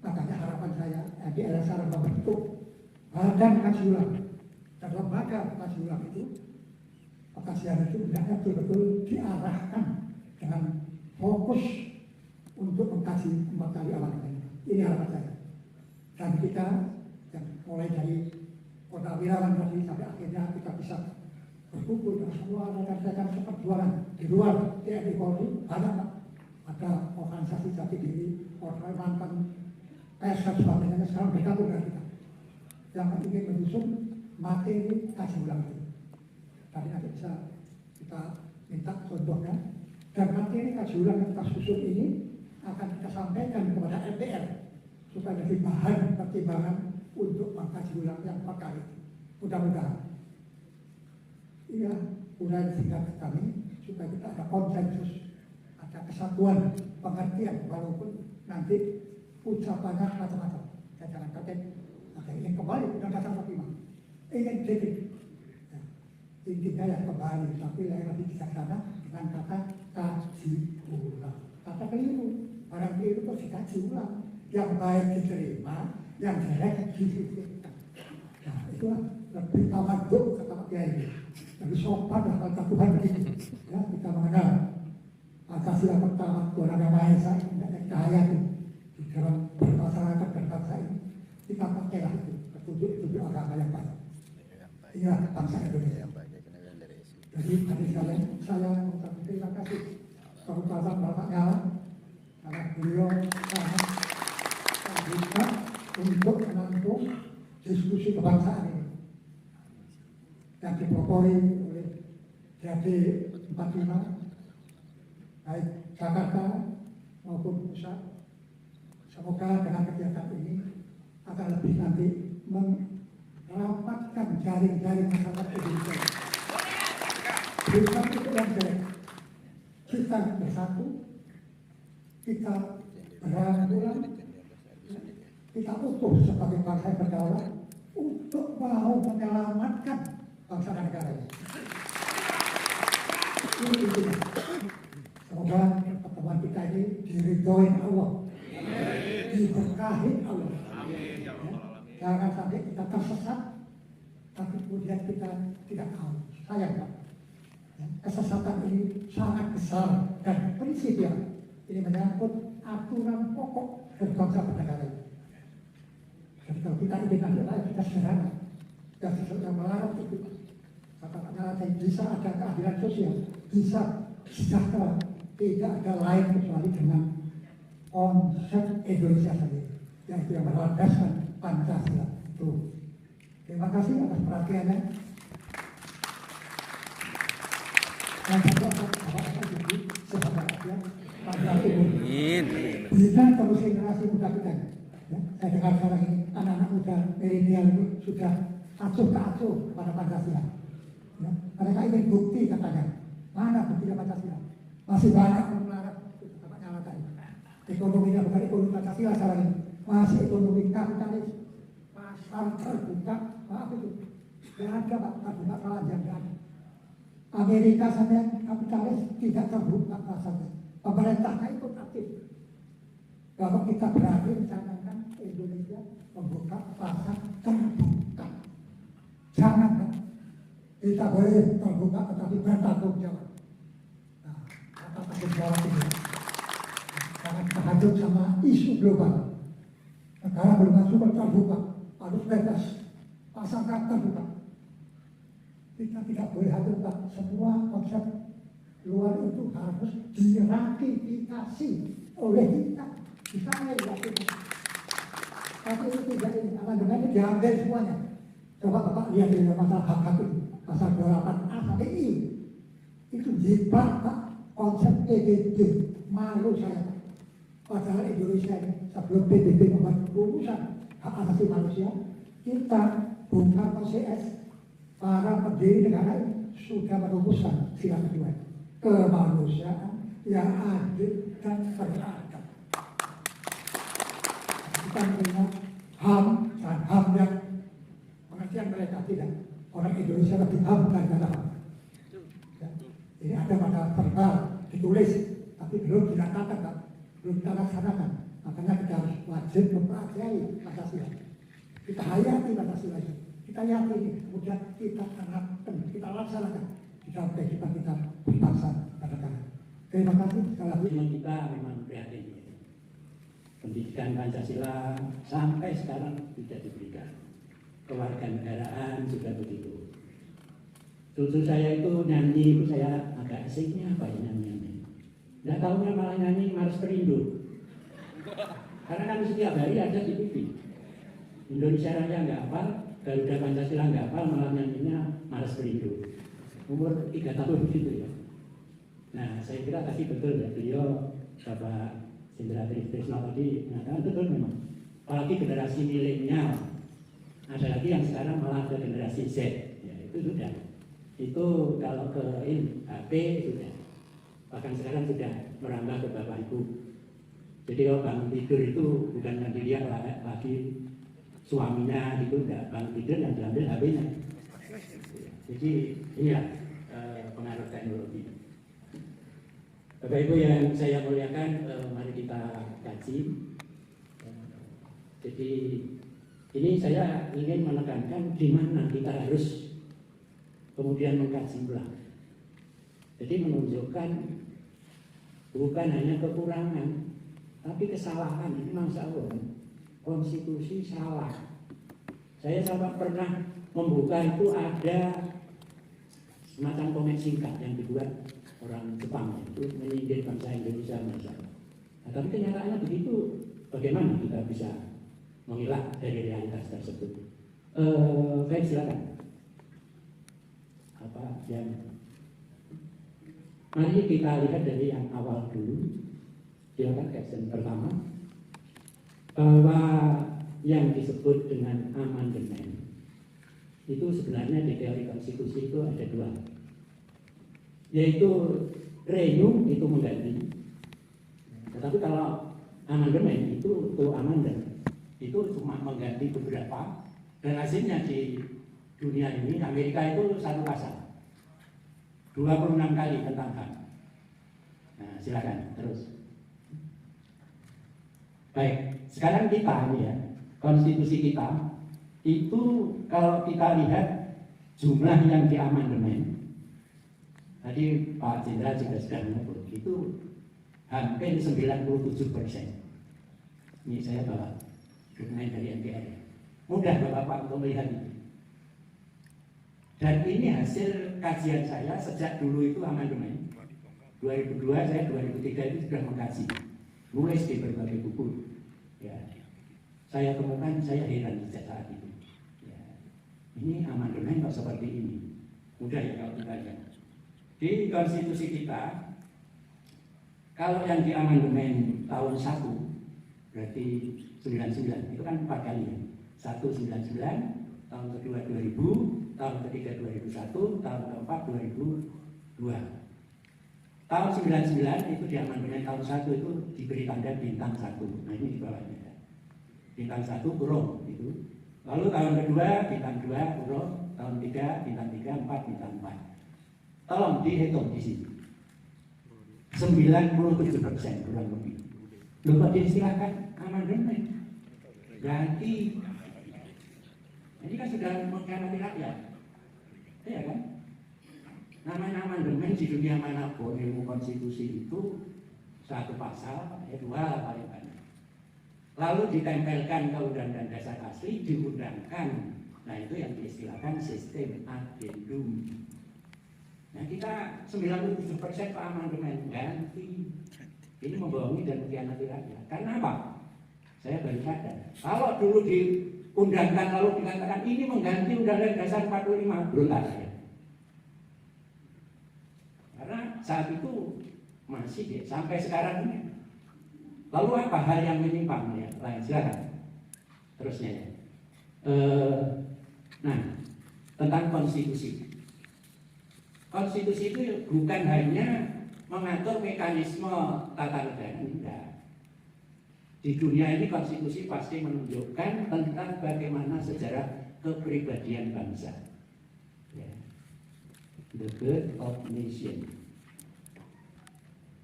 Makanya harapan saya MPR sekarang membentuk badan kaji ulang. Dan lembaga kaji ulang itu, pengkajian itu hendaknya betul-betul diarahkan dengan fokus untuk mengkaji 4 kali amandemen. Ini harapan saya. Dan kita yang mulai dari Kota Wirawan tadi sampai akhirnya kita bisa berkumpul dengan semua rekan-rekan seperjuangan di luar TNI Polri. Ada organisasi jati diri, orang mantan pers dan sebagainya sekarang bergabung dengan kita yang ingin menyusun materi kaji ulang itu. Tadi nanti bisa kita minta contohnya, dan materi kaji ulang yang kita susun ini akan kita sampaikan kepada MPR supaya jadi bahan pertimbangan untuk mengkaji ulang yang 4 kali. Mudah-mudahan iya uraian singkat kami supaya kita ada konsensus, ada kesatuan pengertian, walaupun nanti ucapannya macam-macam. Saya jangan kaget, ada ingin kembali undang dasar 45, ingin sedikit. Ya, intinya ya kembali, tapi lebih bijaksana dengan kata kaji ulang. Kata keliru, barang keliru itu dikaji ulang. Yang baik diterima, yang jelek disisihkan. Nah itulah lebih tamaduk kata Pak Kiai. Lebih sopan lah kata Tuhan begitu. Ya, kita mengenal Pancasila pertama Tuhan Yang Maha Esa ini tidak cahaya itu di dalam bermasyarakat berbangsa ini. Kita pakailah itu petunjuk agama yang baik. Inilah bangsa Indonesia. Jadi tadi saya mengucapkan terima kasih kepada Bapak Nyala karena beliau sangat terbuka untuk menampung diskusi kebangsaan ini yang dipelopori oleh JAD 45 baik Jakarta maupun pusat. Semoga dengan kegiatan ini akan lebih nanti merapatkan jaring-jaring masyarakat Indonesia. Bukan itu yang jelek. Kita bersatu, kita berangkulan, kita utuh sebagai bangsa yang berdaulat untuk mau menyelamatkan bangsa dan negara ini. Ini intinya. Semoga pertemuan kita ini diridhoin Allah, diberkahi Allah. Jangan sampai kita tersesat, tapi kemudian kita tidak tahu. Sayang Pak, ya, kesesatan ini sangat besar dan prinsipil. Ini menyangkut aturan pokok dan bangsa bernegara. Jadi kalau kita ingin ambil lain, kita sederhana. Dan sesuatu yang melarang itu, katakanlah bisa ada keadilan sosial, bisa sejahtera, tidak ada lain kecuali dengan konsep Indonesia sendiri, yaitu yang berlandaskan Pancasila itu. Terima kasih atas perhatiannya. Dan Bapak-Bapak Ibu, sahabat rakyat, pada umumnya. Bina terus generasi muda kita. Ya, saya dengar sekarang ini anak-anak muda milenial ini sudah acuh tak acuh pada Pancasila. Ya, mereka ingin bukti katanya. Mana bukti Pancasila? Masih banyak yang melarang. Bapak nyalakan. Ekonominya bukan ekonomi Pancasila sekarang ini. Masih ekonomi kapitalis. Pasar terbuka. Maaf itu. Tidak ada Pak, terbuka kalah jangan. Amerika sampai kapitalis tidak terbuka pasarnya. Pemerintahnya ikut aktif. Kalau kita berani mencanangkan Indonesia membuka pasar terbuka. Jangan Pak. Kita boleh terbuka tetapi bertanggung jawab. Nah, apa tanggung jawab ini? Jangan terhadap sama isu global. Negara belum masuk terbuka, harus bebas. Pasar terbuka. Kita tidak boleh hadir Pak. Semua konsep luar itu harus diratifikasi oleh kita. Bisa dilakukan. Tapi itu tidak ini. Amandemen ini diambil semuanya. Coba Bapak lihat di masalah hak-hak itu. Pasal 28A sampai I. Itu jibat Pak. Konsep PBB. Malu saya Pak. Padahal Indonesia ini sebelum PBB membuat rumusan hak asasi manusia, kita bukan PCS, para pendiri negara ini sudah merumuskan sila kedua, kemanusiaan yang adil dan beradab. Kita punya HAM dan HAM yang pengertian mereka tidak. Orang Indonesia lebih HAM daripada HAM. Ya. Ini ada pada verbal ditulis, tapi belum dilaksanakan Pak. Belum kita laksanakan. Makanya kita harus wajib mempelajari Pancasila. Kita hayati Pancasila ini. Kita yakini, kemudian kita terapkan, kita laksanakan di dalam kehidupan kita berbangsa dan negara. Terima kasih sekali lagi. Kita memang prihatin. Pendidikan Pancasila sampai sekarang tidak diberikan. Kewarganegaraan juga begitu. Cucu saya itu nyanyi, itu saya agak asiknya apa ya nyanyi. Nggak tahunya malah nyanyi Mars Perindo. Karena kan setiap hari ada di TV. Indonesia Raya nggak hafal, Garuda Pancasila nggak hafal, malah nyanyinya Mars Perindo. Umur 3 tahun begitu ya. Nah, saya kira tadi betul ya, beliau Bapak Jenderal Trisno tadi mengatakan betul memang. Apalagi generasi milenial. Ada lagi yang sekarang malah ada generasi Z. Ya, itu sudah. Itu kalau ke HP sudah. Bahkan sekarang sudah merambah ke Bapak Ibu. Jadi kalau bangun tidur itu bukan yang dilihat lagi suaminya itu, enggak, bangun tidur yang diambil HP-nya. Jadi inilah pengaruh teknologi. Bapak Ibu yang saya muliakan, mari kita kaji. Jadi ini saya ingin menekankan di mana kita harus kemudian mengkaji ulang. Jadi menunjukkan bukan hanya kekurangan, tapi kesalahan. Ini masa Allah, konstitusi salah. Saya sampai pernah membuka itu ada semacam komen singkat yang dibuat orang Jepang itu menyindir bangsa Indonesia misalnya. Nah, tapi kenyataannya begitu, bagaimana kita bisa mengelak dari realitas tersebut? Baik, silakan. Apa yang mari kita lihat dari yang awal dulu. Silakan caption pertama, bahwa yang disebut dengan amandemen itu sebenarnya di teori konstitusi itu ada dua, yaitu renew itu mengganti. Tetapi kalau amandemen itu amandemen itu cuma mengganti beberapa, dan hasilnya di dunia ini Amerika itu satu pasal 26 kali tentang HAM. Nah, silakan terus. Baik, sekarang kita ini ya, konstitusi kita itu kalau kita lihat jumlah yang di amandemen, tadi Pak Jenderal juga sudah menyebut, itu hampir 97%. Ini saya bawa dokumen dari MPR. Mudah Bapak untuk melihat itu. Dan ini hasil kajian saya sejak dulu itu amandemen. 2002, saya 2003 itu sudah mengkaji, nulis di berbagai buku. Ya, saya temukan, saya heran sejak saat itu. Ya, ini amandemen kok seperti ini. Mudah ya kalau kita lihat. Di konstitusi kita, kalau yang di amandemen tahun 1, berarti 99, itu kan 4 kali ya. 199, tahun kedua 2000, tahun ketiga 2001, tahun keempat 2002. Tahun 99 itu di amandemen tahun 1 itu diberi tanda bintang 1. Nah ini di bawahnya. Bintang 1 urung itu. Lalu tahun kedua bintang 2 urung, tahun 3 bintang 3, 4 bintang 4. Tolong dihitung di sini. 97% kurang lebih. Belum kok diistilahkan amandemen. Berarti ini kan sudah mengkhianati rakyat. Iya kan? Namanya amandemen di dunia manapun ilmu konstitusi itu satu pasal, dua paling banyak. Lalu ditempelkan ke Undang-Undang Dasar asli, diundangkan. Nah itu yang diistilahkan sistem addendum. Nah kita 97% ke amandemen ganti. Ini membohongi dan mengkhianati rakyat. Karena apa? Saya baru sadar. Kalau dulu diundangkan lalu dikatakan ini mengganti Undang-Undang Dasar 45, berontak ya. Karena saat itu masih ya, sampai sekarang ini. Lalu apa hal yang menyimpang ya? Lain silakan. Terusnya ya. Nah, tentang konstitusi. Konstitusi itu bukan hanya mengatur mekanisme tata negara, enggak. Di dunia ini konstitusi pasti menunjukkan tentang bagaimana sejarah kepribadian bangsa. Ya. The birth of nation.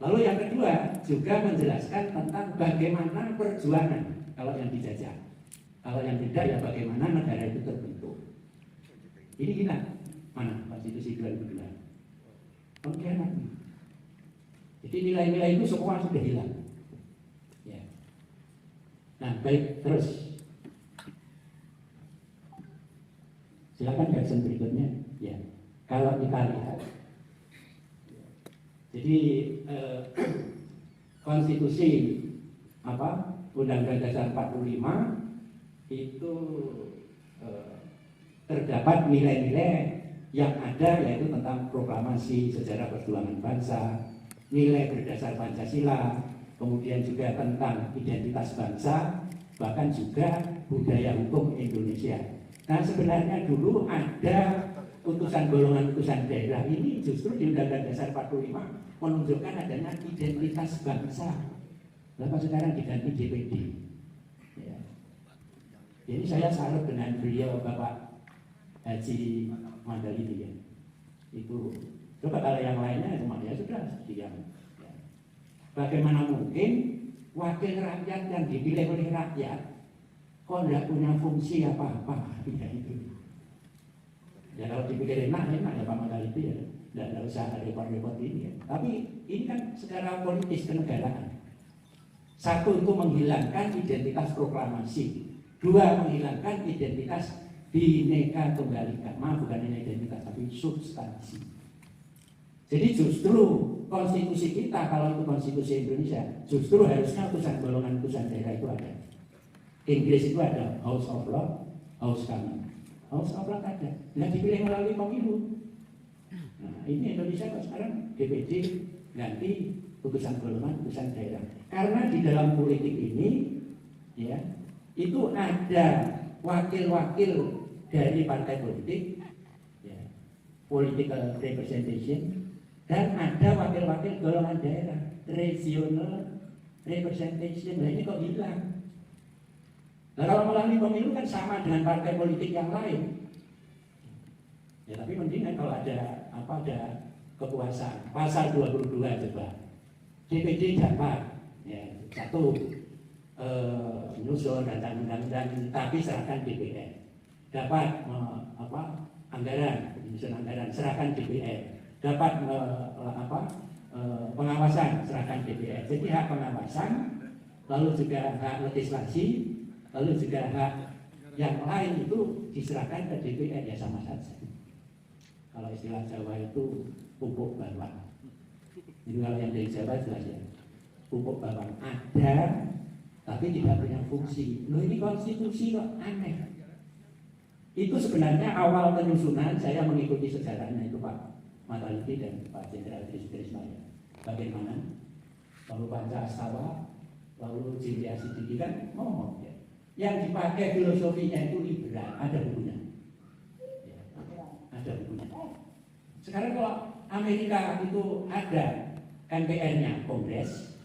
Lalu yang kedua juga menjelaskan tentang bagaimana perjuangan kalau yang dijajah. Kalau yang tidak ya bagaimana negara itu terbentuk. Ini kita mana konstitusi 2002. Pengkhianat. Jadi nilai-nilai itu semua sudah hilang. Ya. Nah baik terus. Silakan caption berikutnya. Ya. Kalau kita lihat, jadi konstitusi Undang-Undang Dasar 45 itu terdapat nilai-nilai yang ada yaitu tentang proklamasi sejarah perjuangan bangsa, nilai berdasar Pancasila, kemudian juga tentang identitas bangsa, bahkan juga budaya hukum Indonesia. Nah sebenarnya dulu ada utusan golongan utusan daerah ini justru di Undang-Undang Dasar 45 menunjukkan adanya identitas bangsa. Lalu sekarang diganti DPD. Ya. Jadi saya salut dengan beliau Bapak Haji Mandalini ya. Itu coba kalau yang lainnya cuma ya sudah diam. Ya. Bagaimana mungkin wakil rakyat yang dipilih oleh rakyat kok tidak punya fungsi apa-apa ya itu. Ya kalau dipikir enak ya Pak Mandalini ya. Tidak usah repot-repot ini ya. Tapi ini kan secara politis kenegaraan. Satu itu menghilangkan identitas proklamasi. Dua menghilangkan identitas Bhinneka Tunggal Ika. Maaf bukan identitas tapi substansi. Jadi justru konstitusi kita kalau itu konstitusi Indonesia justru harusnya utusan golongan utusan daerah itu ada. Inggris itu ada House of Lords, House Commons. House of Lords ada. Nggak dipilih melalui pemilu. Nah ini Indonesia kok sekarang DPD ganti utusan golongan utusan daerah. Karena di dalam politik ini ya itu ada wakil-wakil dari partai politik, ya, political representation, dan ada wakil-wakil golongan daerah, regional representation. Nah ini kok hilang? Nah kalau melalui pemilu kan sama dengan partai politik yang lain. Ya tapi mendingan kalau ada kekuasaan. Pasal 22 coba. DPD dapat, ya, satu nyusun dan tapi serahkan DPR. dapat anggaran, penyusunan anggaran serahkan DPR, dapat pengawasan serahkan DPR. Jadi hak pengawasan, lalu juga hak legislasi, lalu juga hak yang lain itu diserahkan ke DPR, ya sama saja. Kalau istilah Jawa itu pupuk bawang. Jadi kalau yang dari Jawa jelas ya, pupuk bawang ada, tapi tidak punya fungsi. Loh, ini konstitusi kok aneh. Itu sebenarnya awal penyusunan, saya mengikuti sejarahnya itu Pak Mataliti dan Pak Jenderal Trisno. Bagaimana? Lalu Pancasila, lalu Jiri Asidiki kan ngomong ya. Yang dipakai filosofinya itu liberal, ada bukunya. Ya, ada bukunya. Sekarang kalau Amerika itu ada MPR-nya Kongres,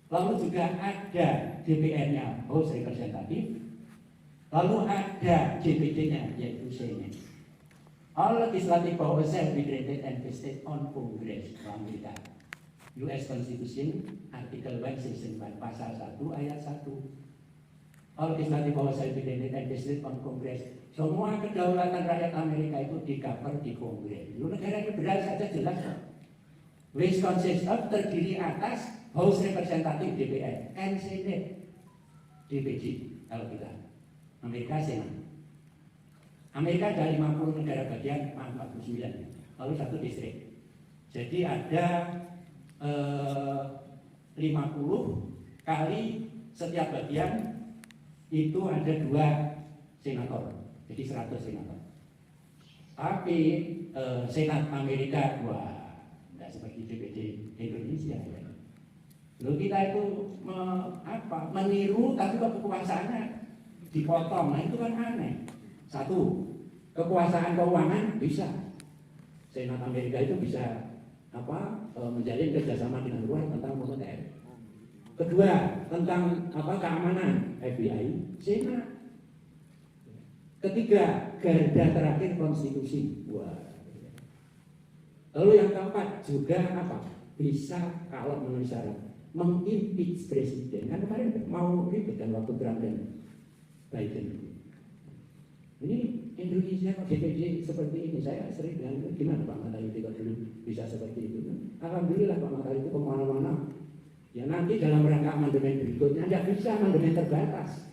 lalu juga ada DPR-nya House Representative, lalu ada JPD-nya yaitu Senate. All legislative powers shall be granted and vested on Congress. Amerika. US Constitution Article 1 Section 1 Pasal 1 Ayat 1. All legislative powers shall be granted and vested on Congress. Semua kedaulatan rakyat Amerika itu di-cover di Kongres. Lu negara liberal saja jelas kok. Which consists of terdiri atas House Representative DPR and Senate DPG kalau kita. Amerika Senat. Amerika ada 50 negara bagian, 49, lalu satu distrik. Jadi ada 50 kali setiap bagian itu ada 2 senator, jadi 100 senator. Tapi Senat Amerika, wah, tidak seperti DPD Indonesia. Ya. Lalu kita itu meniru, tapi kekuasaannya dipotong, nah itu kan aneh. Satu, kekuasaan keuangan bisa. Senat Amerika itu bisa menjalin kerjasama dengan luar tentang moneter. Kedua, tentang keamanan FBI, Senat. Ketiga, garda terakhir konstitusi. Wah. Lalu yang keempat juga bisa kalau memenuhi syarat mengimpeach presiden. Kan kemarin mau ribet kan waktu Trump dan Biden. Ini Indonesia kok DPD seperti ini. Saya sering bilang, gimana Pak Mataliti kalau dulu bisa seperti itu? Alhamdulillah Pak Mataliti kemana-mana. Ya nanti dalam rangka amandemen berikutnya tidak bisa amandemen terbatas.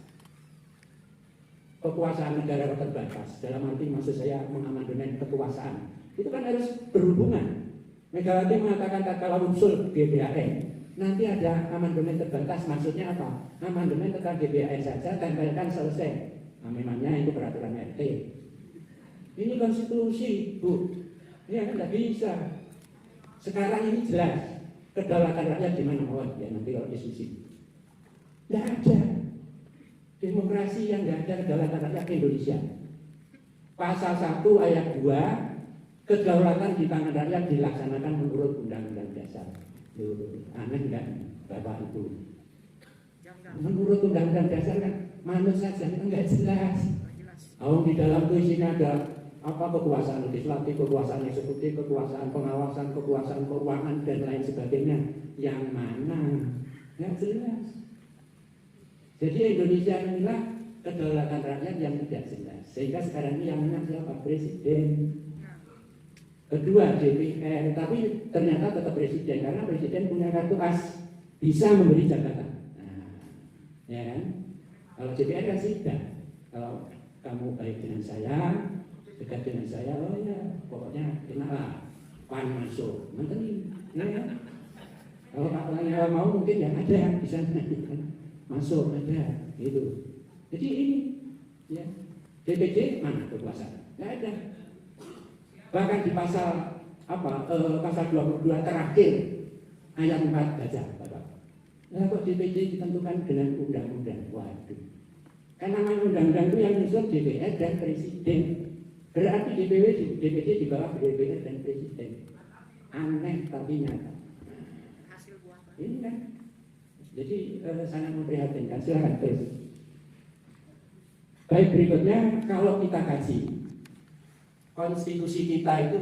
Kekuasaan negara terbatas. Dalam arti maksud saya mengamandemen kekuasaan. Itu kan harus berhubungan. Megawati mengatakan kalau usul GBHN nanti ada amandemen terbatas. Maksudnya apa? Amandemen tentang GBHN saja tempelkan selesai. Nah, memangnya itu peraturan RT. Ini konstitusi, Bu. Ya kan tidak bisa. Sekarang ini jelas kedaulatan rakyat di mana ya nanti kalau diskusi. Tidak ada demokrasi yang tidak ada kedaulatan rakyat di Indonesia. Pasal 1 ayat 2, kedaulatan di tangan rakyat dilaksanakan menurut Undang-Undang Dasar. Aneh kan Bapak Ibu? Menurut Undang-Undang Dasar kan manut saja enggak jelas. Di dalam itu isinya ada kekuasaan legislatif, kekuasaan eksekutif, kekuasaan pengawasan, kekuasaan keuangan dan lain sebagainya. Yang mana? Enggak jelas. Jadi Indonesia inilah kedaulatan rakyat yang tidak jelas. Sehingga sekarang ini yang menang siapa? Presiden. Kedua DPR, tapi ternyata tetap presiden karena presiden punya kartu as, bisa memberi jabatan. Ya kan? Kalau DPR kan tidak. Kalau kamu baik dengan saya, dekat dengan saya, oh ya, pokoknya kenal pan masuk, nanti, ya. Kalau Pak Lanyala mau mungkin yang ada di sana masuk ada, gitu. Jadi ini, ya, DPD mana kekuasaan? Tidak ada. Bahkan di pasal pasal 22 terakhir ayat 4 baca, Bapak. Nah, kok DPD ditentukan dengan undang-undang? Waduh. Kan namanya undang-undang itu yang nyusun DPR dan Presiden. Berarti DPD di bawah DPR dan Presiden. Aneh tapi nyata. Ini kan. Jadi sangat memprihatinkan. Silakan terus. Baik, berikutnya kalau kita kaji konstitusi kita itu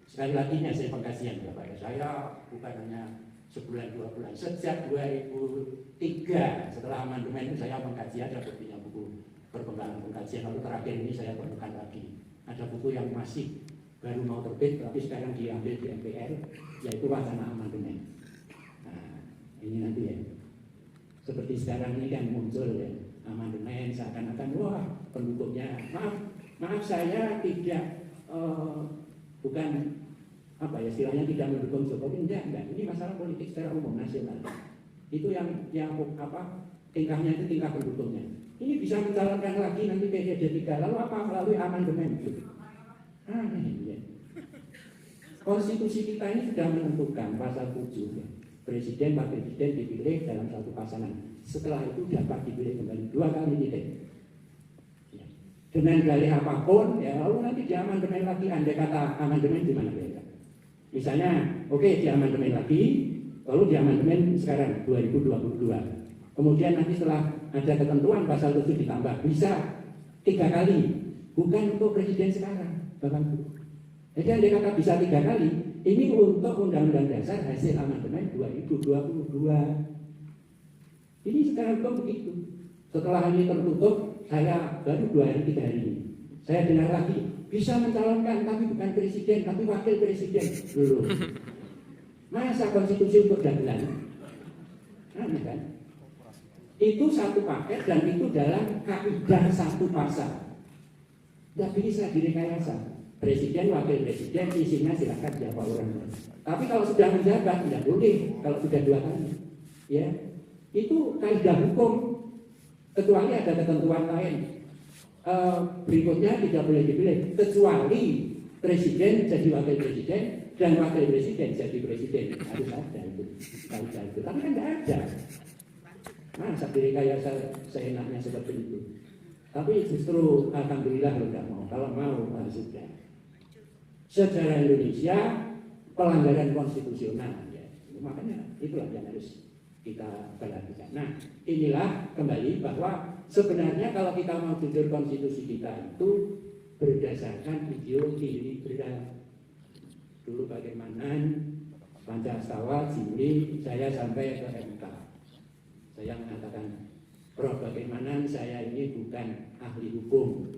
sekali lagi saya pengkajian Bapak. Saya bukan hanya sebulan 2 bulan, sejak 2003 setelah amandemen itu saya mengkaji, ada buktinya buku perkembangan pengkajian. Lalu terakhir ini saya temukan lagi ada buku yang masih baru mau terbit tapi sekarang diambil di MPR, yaitu wacana amandemen. Nah, ini nanti ya, seperti sekarang ini kan muncul ya amandemen, seakan-akan wah pendukungnya maaf saya tidak bukan apa ya istilahnya tidak mendukung Jokowi, enggak, ini masalah politik secara umum nasional. Itu yang apa tingkahnya itu tingkah pendukungnya. Ini bisa mencalonkan lagi nanti PD 3, lalu apa melalui amandemen itu. Ya. Konstitusi kita ini sudah menentukan pasal 7 ya. Presiden, wakil presiden dipilih dalam satu pasangan. Setelah itu dapat dipilih kembali 2 kali titik. Ya. Dengan dalih apapun, ya lalu nanti di amandemen lagi. Andai kata amandemen di mana beda? Misalnya, oke di amandemen lagi, lalu di amandemen sekarang 2022. Kemudian nanti setelah ada ketentuan pasal 7 ditambah, bisa 3 kali, bukan untuk presiden sekarang, Bapak Ibu. Jadi andai kata bisa 3 kali, ini untuk Undang-Undang Dasar hasil amandemen 2022. Ini sekarang kok begitu. Setelah ini tertutup, saya baru 2 hari 3 hari ini, saya dengar lagi bisa mencalonkan tapi bukan presiden, tapi wakil presiden dulu. Masa konstitusi untuk dagelan? Aneh kan? Itu satu paket dan itu dalam kaidah satu pasal. Tidak bisa direkayasa. Presiden, wakil presiden, isinya silakan siapa orang. Tapi kalau sudah menjabat tidak boleh. Kalau sudah 2 kali, ya itu kaidah hukum. Kecuali ada ketentuan lain. Berikutnya tidak boleh dipilih kecuali presiden jadi wakil presiden dan wakil presiden jadi presiden. Harus ada itu kaidah itu. Tapi kan tidak ada. Masa direkayasa seenaknya seperti itu. Tapi justru alhamdulillah tidak mau. Kalau mau sudah. Sejarah Indonesia pelanggaran konstitusional ya. Makanya itulah yang harus kita perhatikan. Nah, inilah kembali bahwa sebenarnya kalau kita mau jujur konstitusi kita itu berdasarkan ideologi liberal. Dulu bagaimana Pancasila Juli saya sampai ke MK. Saya mengatakan, Prof, bagaimana saya ini bukan ahli hukum,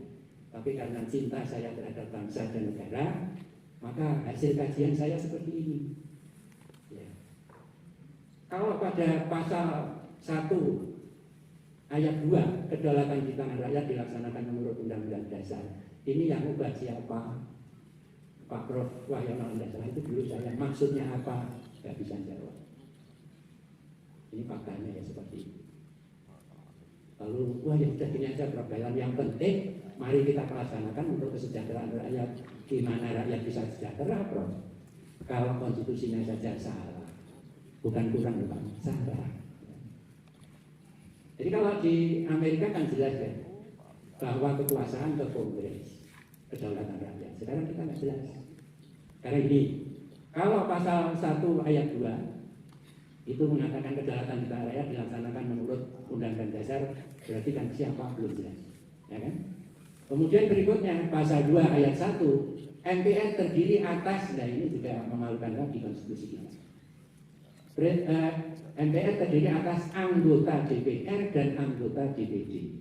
tapi karena cinta saya terhadap bangsa dan negara, maka hasil kajian saya seperti ini. Ya. Kalau pada pasal 1 ayat 2, kedaulatan di tangan rakyat dilaksanakan menurut Undang-Undang Dasar, ini yang ubah siapa? Pak Prof Wahyono Dasar itu dulu saya, maksudnya apa? Gak bisa jawab. Ini faktanya ya seperti itu. Lalu, wah ya sudah gini aja Prof, yang penting mari kita laksanakan untuk kesejahteraan rakyat. Gimana rakyat bisa sejahtera Prof? Kalau konstitusinya saja salah, bukan kurang bukan salah. Jadi kalau di Amerika kan jelas ya bahwa kekuasaan ke Kongres, kedaulatan rakyat. Sekarang kita nggak jelas. Karena ini, kalau pasal 1 ayat 2 itu mengatakan kedaulatan di tangan rakyat dilaksanakan menurut Undang-Undang Dasar, berarti kan siapa belum jelas, ya kan? Kemudian berikutnya pasal 2 ayat 1, MPR terdiri atas, nah ini juga memalukan lagi konstitusi kita. MPR terdiri atas anggota DPR dan anggota DPD.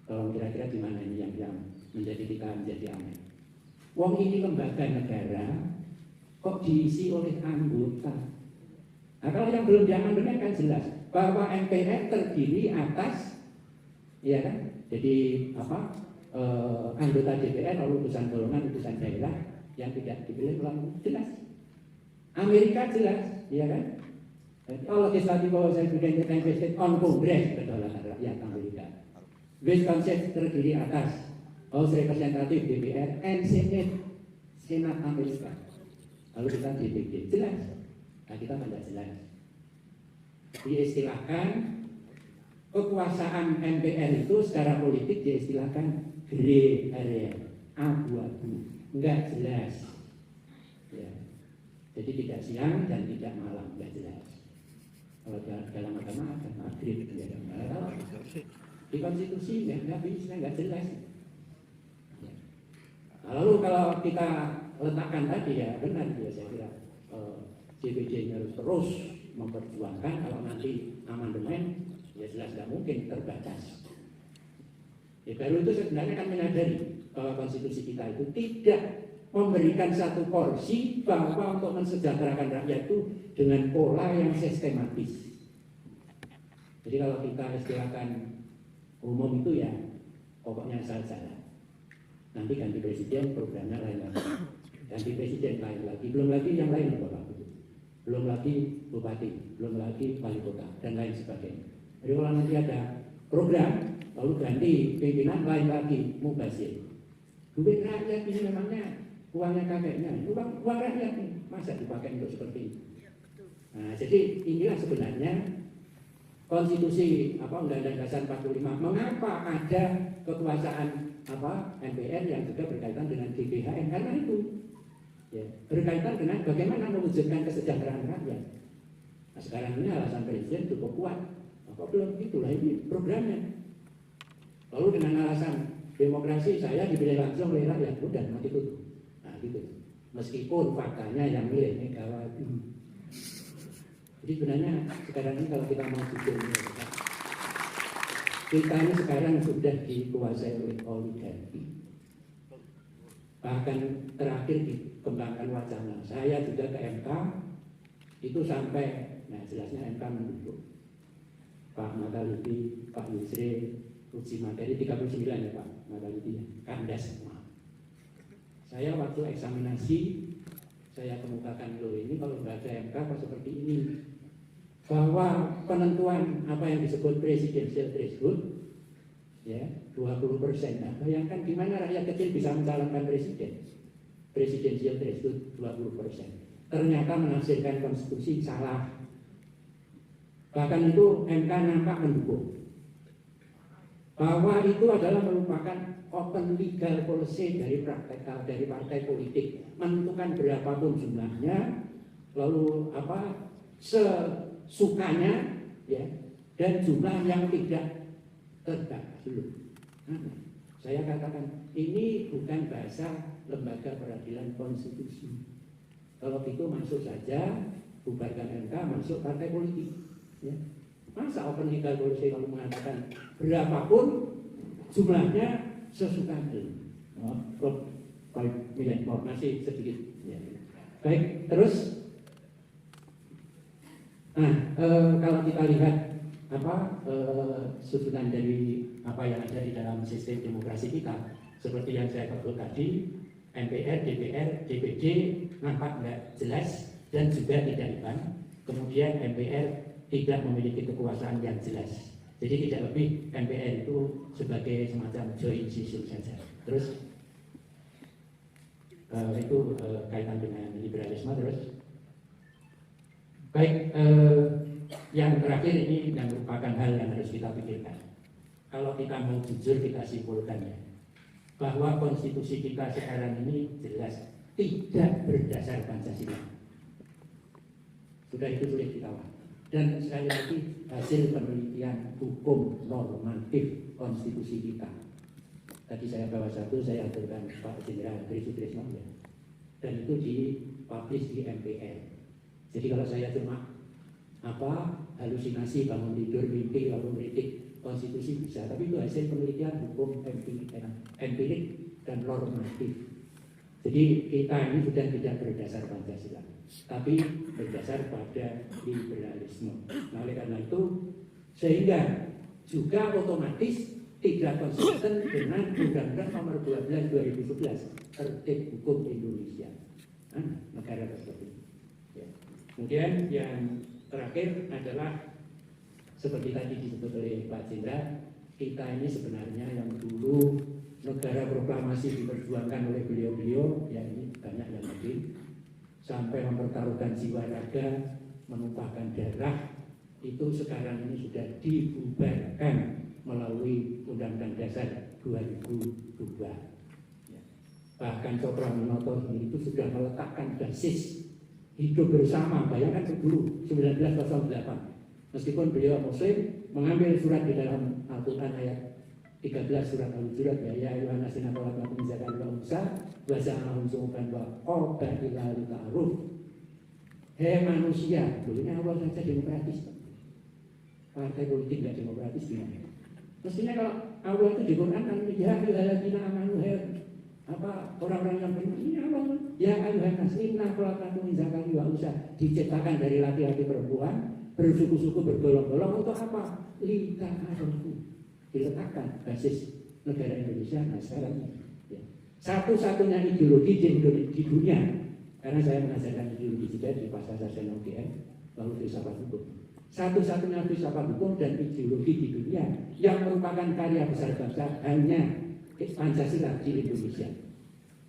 Tolong kira-kira di mana ini yang menjadi kita menjadi aneh. Wong ini lembaga negara kok diisi oleh anggota. Nah, kalau yang belum diamandemen kan jelas bahwa MPR terdiri atas, ya kan? Jadi apa? Anggota DPR lalu utusan golongan, utusan daerah yang tidak dipilih melalui jelas. Amerika jelas, ya kan? All legislative powers are invested on Congress, kedaulatan rakyat Amerika. Wisconsin terdiri atas House Representative DPR and Senat Amerika. Lalu kita DPD jelas. Nah, kita tidak jelas. Diistilahkan kekuasaan MPR itu secara politik diistilahkan gray area, abu-abu, enggak jelas. Ya. Jadi tidak siang dan tidak malam, enggak jelas. Kalau dalam agama ada maghrib, tidak ada. Di konstitusi enggak bisa, enggak jelas. Ya. Lalu kalau kita letakkan tadi ya benar ya saya kira. DPD-nya harus terus memperjuangkan. Kalau nanti amandemen ya jelas tidak mungkin terbatas. Ya, baru itu sebenarnya kan menyadari bahwa konstitusi kita itu tidak memberikan satu porsi bahwa untuk mensejahterakan rakyat itu dengan pola yang sistematis. Jadi kalau kita istilahkan umum itu ya pokoknya salah. Nanti ganti presiden programnya lain lagi, ganti presiden lain lagi, belum lagi yang lain Bapak, belum lagi bupati, belum lagi wali kota dan lain sebagainya. Jadi kalau nanti ada program lalu ganti pimpinan lain lagi mubazir. Duit rakyat ini memangnya uangnya kakeknya, uang rakyat ini masa dipakai untuk seperti ini. Nah, jadi inilah sebenarnya konstitusi Undang-Undang Dasar 45. Mengapa ada kekuasaan MPR yang juga berkaitan dengan GBHN? Karena itu ya, berkaitan dengan bagaimana mewujudkan kesejahteraan rakyat. Nah, sekarang ini alasan presiden cukup kuat. Apa belum itulah ini programnya. Lalu dengan alasan demokrasi saya dipilih langsung oleh rakyat, udah mati tutup. Nah gitu. Meskipun faktanya yang milih Megawati. Jadi sebenarnya sekarang ini kalau kita mau jujur, kita ini sekarang sudah dikuasai oleh oligarki. Bahkan terakhir dikembangkan wacana. Saya juga ke MK itu sampai, nah jelasnya MK mendukung Pak Mataliti, Pak Yusri, uji materi 39 ya Pak Mataliti, kandas semua. Saya waktu eksaminasi saya kemukakan loh ini kalau baca MK kok seperti ini, bahwa penentuan apa yang disebut presidensial threshold ya 20%. Nah, bayangkan gimana rakyat kecil bisa mencalonkan presiden. Presidensial threshold 20%. Ternyata menafsirkan konstitusi salah. Bahkan itu MK nampak mendukung bahwa itu adalah merupakan open legal policy dari partai politik, menentukan berapapun jumlahnya, lalu sesukanya ya, dan jumlah yang tidak terbatas dulu. Nah, saya katakan ini bukan bahasa lembaga peradilan konstitusi. Kalau itu masuk saja bubarkan MK, masuk partai politik ya. Masa open legal policy kalau mengatakan berapapun jumlahnya sesukanya. Baik, masih sedikit. Ya. Baik, terus. Nah, kalau kita lihat susunan dari apa yang ada di dalam sistem demokrasi kita, seperti yang saya sebut tadi, MPR, DPR, DPD nampak nggak jelas dan juga tidak iban. Kemudian MPR tidak memiliki kekuasaan yang jelas. Jadi tidak lebih MPR itu sebagai semacam joint session saja. Terus itu kaitan dengan liberalisme. Terus baik, yang terakhir ini yang merupakan hal yang harus kita pikirkan. Kalau kita mau jujur kita simpulkannya bahwa konstitusi kita sekarang ini jelas tidak berdasar Pancasila. Sudah itu sulit ditawar. Dan sekali lagi hasil penelitian hukum normatif konstitusi kita. Tadi saya bawa satu, saya aturkan Pak Jenderal Tri Sutrisno ya. Dan itu dipublish di MPR. Jadi kalau saya cuma halusinasi, bangun tidur, mimpi, lalu meritik konstitusi bisa, tapi itu hasil penelitian hukum empirik dan normatif. Jadi kita ini sudah tidak berdasar Pancasila, tapi berdasar pada liberalisme. Nah, oleh karena itu sehingga juga otomatis tidak konsisten dengan Undang-Undang Nomor 12 2011 Tertib Hukum Indonesia, negara tersebut. Ya. Kemudian yang terakhir adalah seperti tadi disebut oleh Pak Jenderal, kita ini sebenarnya yang dulu negara proklamasi diperjuangkan oleh beliau-beliau, ya ini banyak yang mungkin sampai mempertaruhkan jiwa raga, menumpahkan darah, itu sekarang ini sudah dibubarkan melalui Undang-Undang Dasar 2002. Ya. Bahkan Cokroaminoto itu sudah meletakkan basis hidup bersama. Bayangkan dulu 1908, meskipun beliau Muslim, mengambil surat di dalam Al-Quran ayat 13 surat Al-Hujurat, ya Yohanes Sinatolat Makum Zakat wa Musa Waza'ahum Su'uban wa Qoba ilal ta'aruf. Hei manusia, ini Allah saja demokratis. Partai politik tidak demokratis gimana? Mestinya kalau Allah itu di Quran kan ya ayyuhalladzina amanu orang-orang yang beriman ini Allah ya ayyuhan nas inna khalaqnakum min dzakarin wa unsa diciptakan dari laki-laki perempuan bersuku-suku bergolong-golong untuk apa? Lita'arafu. Diletakkan basis negara Indonesia. Nah sekarang ya. Satu-satunya ideologi di dunia, karena saya mengajarkan ideologi juga di Pasar Sarjana UGM lalu filsafat hukum. Satu-satunya filsafat hukum dan ideologi di dunia yang merupakan karya besar bangsa hanya Pancasila di Indonesia.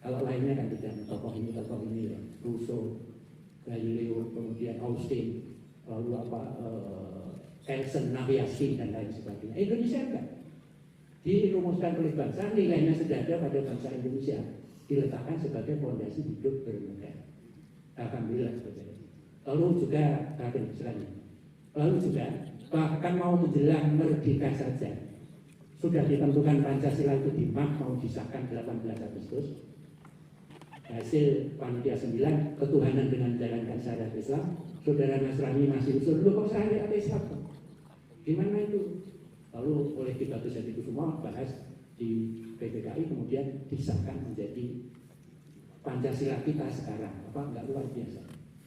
Kalau lainnya kan tidak, tokoh ini ya, Rousseau, Galileo, kemudian Austin, lalu Kelsen, Naviaski dan lain sebagainya. Indonesia enggak. Dirumuskan oleh bangsa, nilainya sudah ada pada bangsa Indonesia, diletakkan sebagai fondasi hidup bernegara. Alhamdulillah seperti itu. Lalu juga lalu juga bahkan mau menjelang merdeka saja sudah ditentukan Pancasila itu di MAP mau disahkan 18 Agustus. Hasil panitia 9 ketuhanan dengan menjalankan syariat Islam. Saudara Nasrani masih usul, kok syariat Islam? Gimana itu? Lalu oleh Ki Bagus Hadikusumo bahas di PPKI kemudian disahkan menjadi Pancasila kita sekarang. Enggak luar biasa.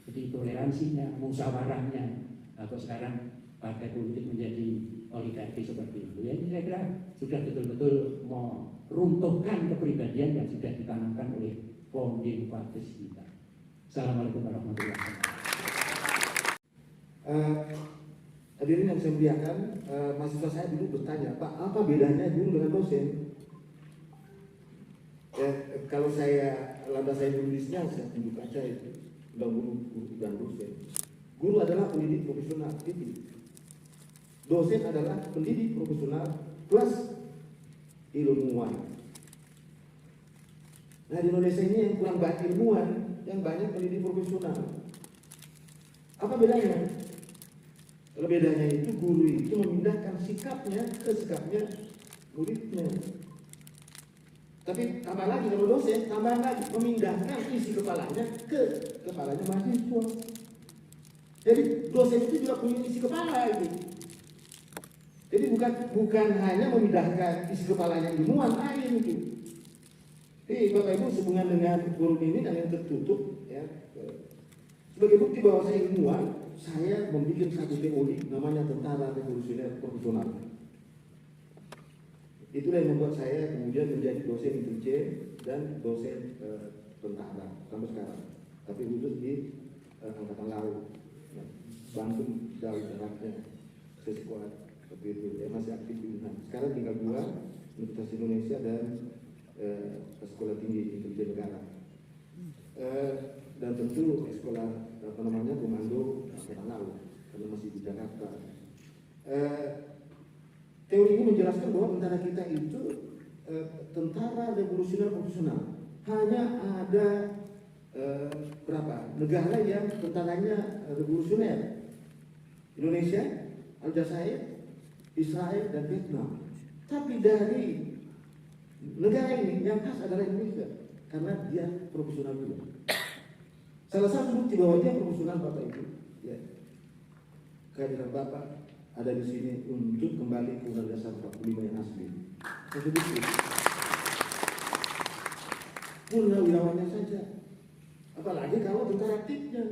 Jadi toleransinya, musyawarahnya, atau sekarang partai politik menjadi oligarki seperti itu. Ya ini saya kira sudah betul-betul mau runtuhkan kepribadian yang sudah ditanamkan oleh founding fathers kita. Assalamualaikum warahmatullahi wabarakatuh. Hadirin yang saya muliakan, mahasiswa saya dulu bertanya, Pak, apa bedanya guru dengan dosen? Ya, kalau saya landasan Indonesia, saya tunjuk aja itu, guru dan dosen. Guru adalah pendidik profesional, titik. Dosen adalah pendidik profesional plus ilmuwan. Nah di Indonesia ini yang kurang banyak ilmuwan, yang banyak pendidik profesional. Apa bedanya? Kalau bedanya itu guru itu memindahkan sikapnya ke sikapnya muridnya. Tapi tambah lagi kalau dosen, tambah lagi memindahkan isi kepalanya ke kepalanya mahasiswa. Jadi dosen itu juga punya isi kepala itu. Jadi bukan hanya memindahkan isi kepalanya ilmuwan lain itu. Jadi Bapak Ibu sehubungan dengan forum ini dan yang tertutup ya. Sebagai bukti bahwa saya ilmuwan, saya membuat satu teori namanya Tentara Revolusioner Profesional. Itulah yang membuat saya kemudian menjadi dosen intelijen dan dosen tentara sampai sekarang. Tapi khusus di Angkatan Laut, Bandung jauh jaraknya, sekuat seperti itu. Ya masih aktif di Wuhan. Sekarang tinggal 2 Universitas Indonesia dan Sekolah Tinggi Intelijen Negara. Dan tentu sekolah komando Angkatan Laut karena masih di Jakarta. Teori ini menjelaskan bahwa tentara kita itu tentara revolusioner profesional. Hanya ada berapa negara yang tentaranya revolusioner? Indonesia, Aljazair, Israel dan Vietnam. Tapi dari negara ini yang khas adalah Indonesia karena dia profesional juga. Salah satu bukti bahwa dia profesional Bapak Ibu, ya. Kehadiran Bapak ada di sini untuk kembali ke Undang-Undang Dasar 45 yang asli. Satu bukti. Purnawirawannya saja. Apalagi kalau tentara aktifnya.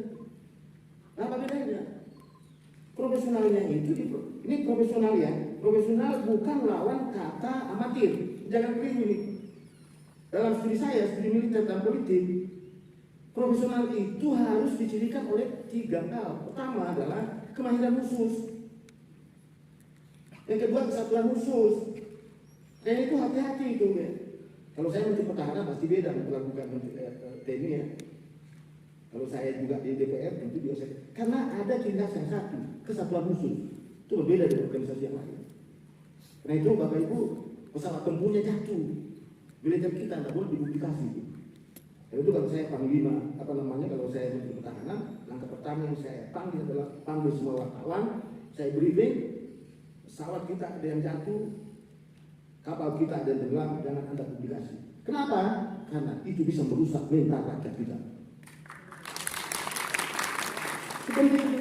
Apa bedanya? Profesionalnya itu ini profesional ya. Profesional bukan lawan kata amatir. Jangan keliru ini. Dalam studi saya, studi militer dan politik, profesional itu harus dicirikan oleh 3 hal. Pertama adalah kemahiran khusus. Yang kedua kesatuan khusus. Dan itu hati-hati itu ya. Kalau saya menteri pertahanan pasti beda melakukan TNI ya. Kalau saya juga di DPR tentu juga saya. Karena ada ciri khas yang satu, kesatuan khusus. Itu berbeda dari organisasi yang lain. Karena itu Bapak Ibu pesawat tempurnya jatuh. Militer kita tidak boleh dipublikasi. Dan itu kalau saya panglima, kalau saya menteri pertahanan, langkah pertama yang saya panggil adalah panggil semua wartawan, saya briefing, pesawat kita ada yang jatuh, kapal kita ada yang tenggelam, jangan Anda publikasi. Kenapa? Karena itu bisa merusak mental rakyat kita. Seperti itu.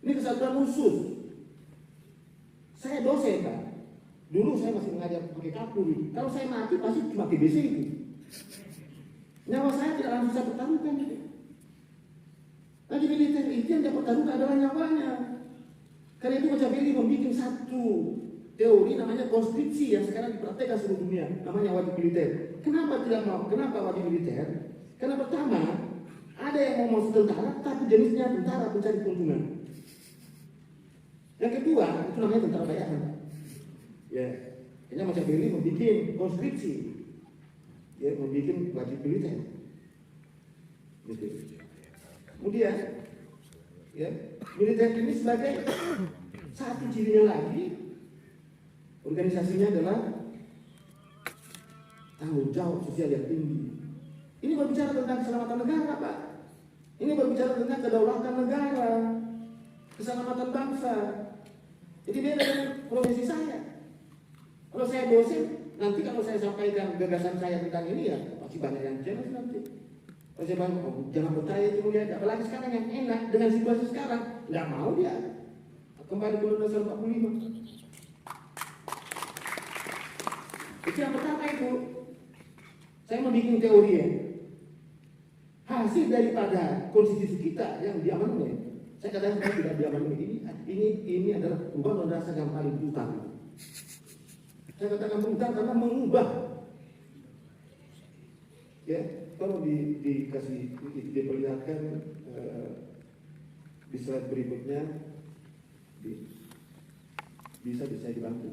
Ini kesatuan khusus. Saya dosen kan. Dulu saya masih mengajar pakai kapur. Kalau saya mati pasti cuma TBC itu. Nyawa saya tidak langsung saya pertaruhkan. Lagi militer itu yang dia pertaruhkan adalah nyawanya. Karena itu Machiavelli membuat satu teori namanya konskripsi yang sekarang dipraktekkan seluruh dunia, namanya wajib militer. Kenapa tidak mau? Kenapa wajib militer? Karena pertama, ada yang mau masuk tentara, tapi jenisnya tentara pencari keuntungan. Yang kedua, itu namanya tentara bayaran. Ya, kayaknya Machiavelli membuat konskripsi, ya, membuat wajib militer. Gitu. Kemudian, ya, militer ini sebagai satu cirinya lagi, organisasinya adalah tanggung jawab sosial yang tinggi. Ini berbicara tentang keselamatan negara, Pak. Ini berbicara tentang kedaulatan negara, keselamatan bangsa. Jadi beda dengan profesi saya. Kalau saya dosen, nanti kalau saya sampaikan gagasan saya tentang ini ya pasti banyak yang jelas nanti. Kalau saya bilang, oh, jangan percaya itu mulia, apalagi sekarang yang enak dengan situasi sekarang, nggak mau dia kembali ke Undang-Undang 45. Itu yang pertama itu, saya membuat teori ya. Hasil daripada konstitusi kita yang diamandemen, saya katakan saya tidak diamandemen ini adalah perubahan dasar yang paling brutal. Saya katakan brutal karena mengubah. Ya, kalau dikasih diperlihatkan di slide berikutnya, bisa dibantu.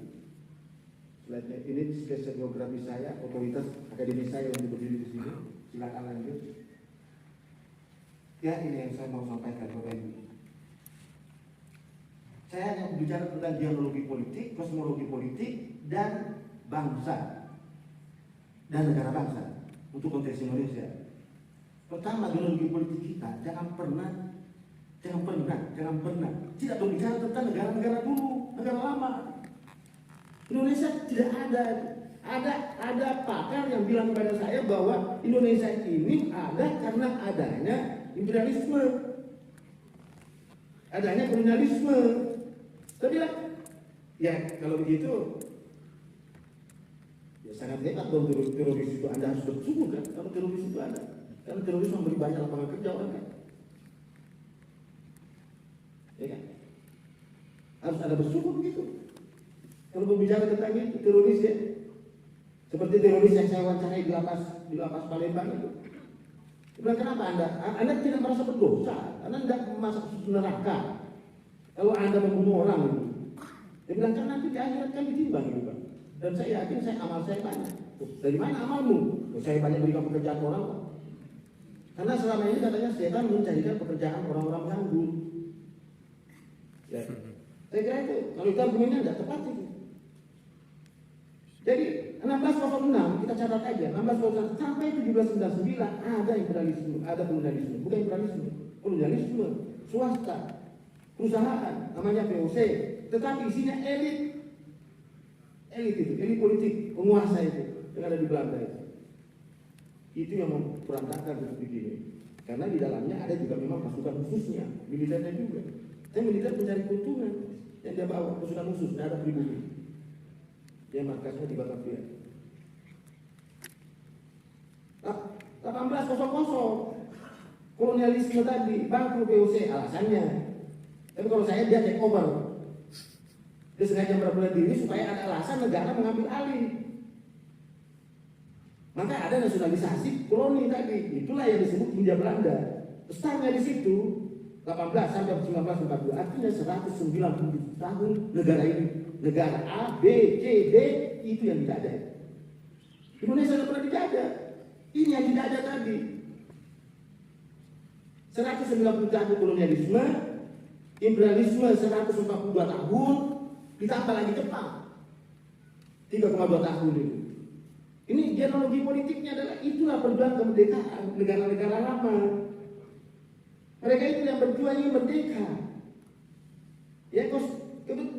Slide-nya ini sketsa geografi saya, otoritas akademi saya yang berdiri di sini. Silakan lanjut. Ya, ini yang saya mau sampaikan kepada Ibu. Saya hanya bicara tentang dialogi politik, kosmologi politik, dan bangsa dan negara bangsa untuk konteks Indonesia. Pertama, dialogi politik kita jangan pernah tidak berbicara tentang negara-negara dulu, negara lama. Indonesia tidak ada pakar yang bilang kepada saya bahwa Indonesia ini ada karena adanya imperialisme, adanya kolonialisme. Saya bilang, ya kalau begitu, ya sangat hebat dong teroris itu. Anda harus bersungguh kan kalau teroris itu ada, karena teroris memberi banyak lapangan kerja orang kan, ya kan? Harus ada bersungguh begitu. Kalau berbicara tentang itu teroris ya, seperti teroris yang saya wawancarai di lapas Palembang itu. Bilang, kenapa Anda tidak merasa berdosa? Anda tidak masuk neraka kalau Anda membunuh orang itu. Dia bilang, kan nanti di akhirat kan ditimbang gitu kan. Dan saya yakin amal saya banyak. Dari mana amalmu? Saya banyak berikan pekerjaan orang. Karena selama ini katanya setan mencarikan pekerjaan orang-orang nganggur. Ya. Saya kira itu, kalau itu argumennya tidak tepat itu. Jadi 1606 kita catat aja, 1606 sampai 1799 ada imperialisme, ada kolonialisme, bukan imperialisme, kolonialisme, swasta, perusahaan, namanya VOC, tetapi isinya elit itu, elit politik, penguasa itu yang ada di Belanda itu yang memperantakan seperti ini. Karena di dalamnya ada juga memang pasukan khususnya, militernya juga. Saya militer mencari keuntungan yang dia bawa, pasukan khusus, tidak ada pribumi. Dia markasnya di Batavia. 1800 kolonialisme tadi, bangkrut VOC alasannya. Tapi kalau saya dia take over. Dia sengaja berbuat diri supaya ada alasan negara mengambil alih. Maka ada nasionalisasi koloni tadi. Itulah yang disebut Hindia Belanda. Startnya di situ 18 sampai 1942, artinya 190 tahun negara ini. Negara A, B, C, D itu yang dijajah. Indonesia tidak pernah dijajah. Ini yang dijajah tadi. 190 tahun kolonialisme, imperialisme 142 tahun, ditambah lagi Jepang 3,2 tahun itu. Ini genealogi politiknya adalah itulah perjuangan kemerdekaan negara-negara lama. Mereka itu yang berjuang ingin merdeka. Ya,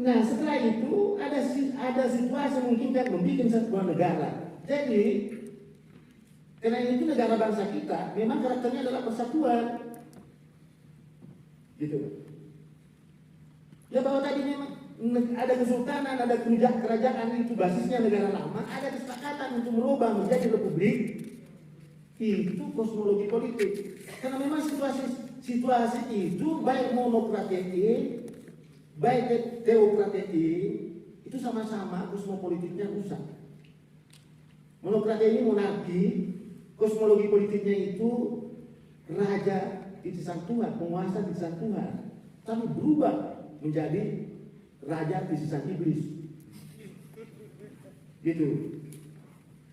nah setelah itu ada situasi mungkin yang membuat sebuah negara. Jadi karena itu negara bangsa kita memang karakternya adalah persatuan, gitu. Ya bahwa tadi memang ada kesultanan, ada kerajaan itu basisnya negara lama, ada kesepakatan untuk merubah menjadi republik, itu kosmologi politik. Karena memang situasi itu baik monokratik, baik teokratik itu sama-sama kosmopolitiknya rusak. Monokratik ini monarki, kosmologi politiknya itu raja titisan Tuhan, penguasa titisan Tuhan, tapi berubah menjadi raja titisan iblis. Gitu.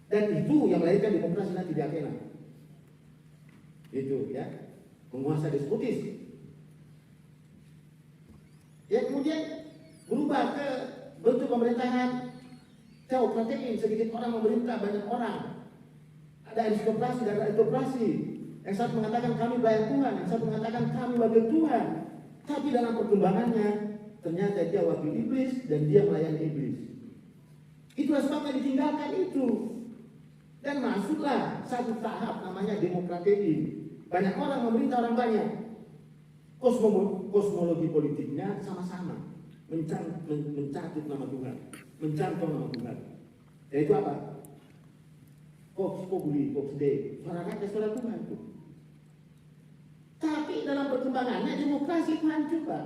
Dan itu yang melahirkan demokrasi nanti di Athena. Itu ya, penguasa despotis. Ya kemudian berubah ke bentuk pemerintahan teokratik, sedikit orang memerintah banyak orang. Ada aristokrasi dan aristokrasi. Yang satu mengatakan kami bayar Tuhan, yang satu mengatakan kami wakil Tuhan. Tapi dalam perkembangannya ternyata dia wakil iblis dan dia melayani iblis. Itulah sebabnya ditinggalkan itu. Dan masuklah satu tahap namanya demokrasi. Banyak orang memerintah orang banyak. Kosmologi politiknya sama-sama mencatut nama Tuhan, mencantum nama Tuhan. Yaitu apa? Vox populi, vox Dei, suara rakyat, suara Tuhan itu. Tapi dalam perkembangannya demokrasi itu hancur, Pak.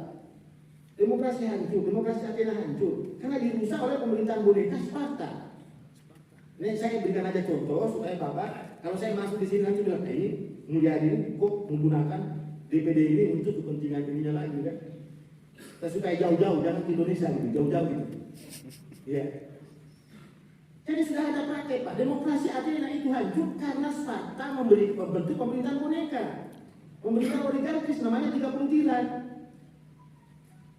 Demokrasi hancur, demokrasi Athena hancur karena dirusak oleh pemerintahan boneka Sparta. Ini saya berikan aja contoh supaya Bapak, kalau saya masuk di sini nanti bilang, ini mulia ini kok menggunakan DPD ini untuk kepentingan dirinya lagi kan? Kita supaya jauh-jauh, jangan ke Indonesia gitu, jauh-jauh gitu. Ya. Jadi sudah ada praktek, Pak. Demokrasi Athena itu hancur karena Sparta membentuk pemerintahan boneka. Pemerintahan oligarkis namanya 3 tiran.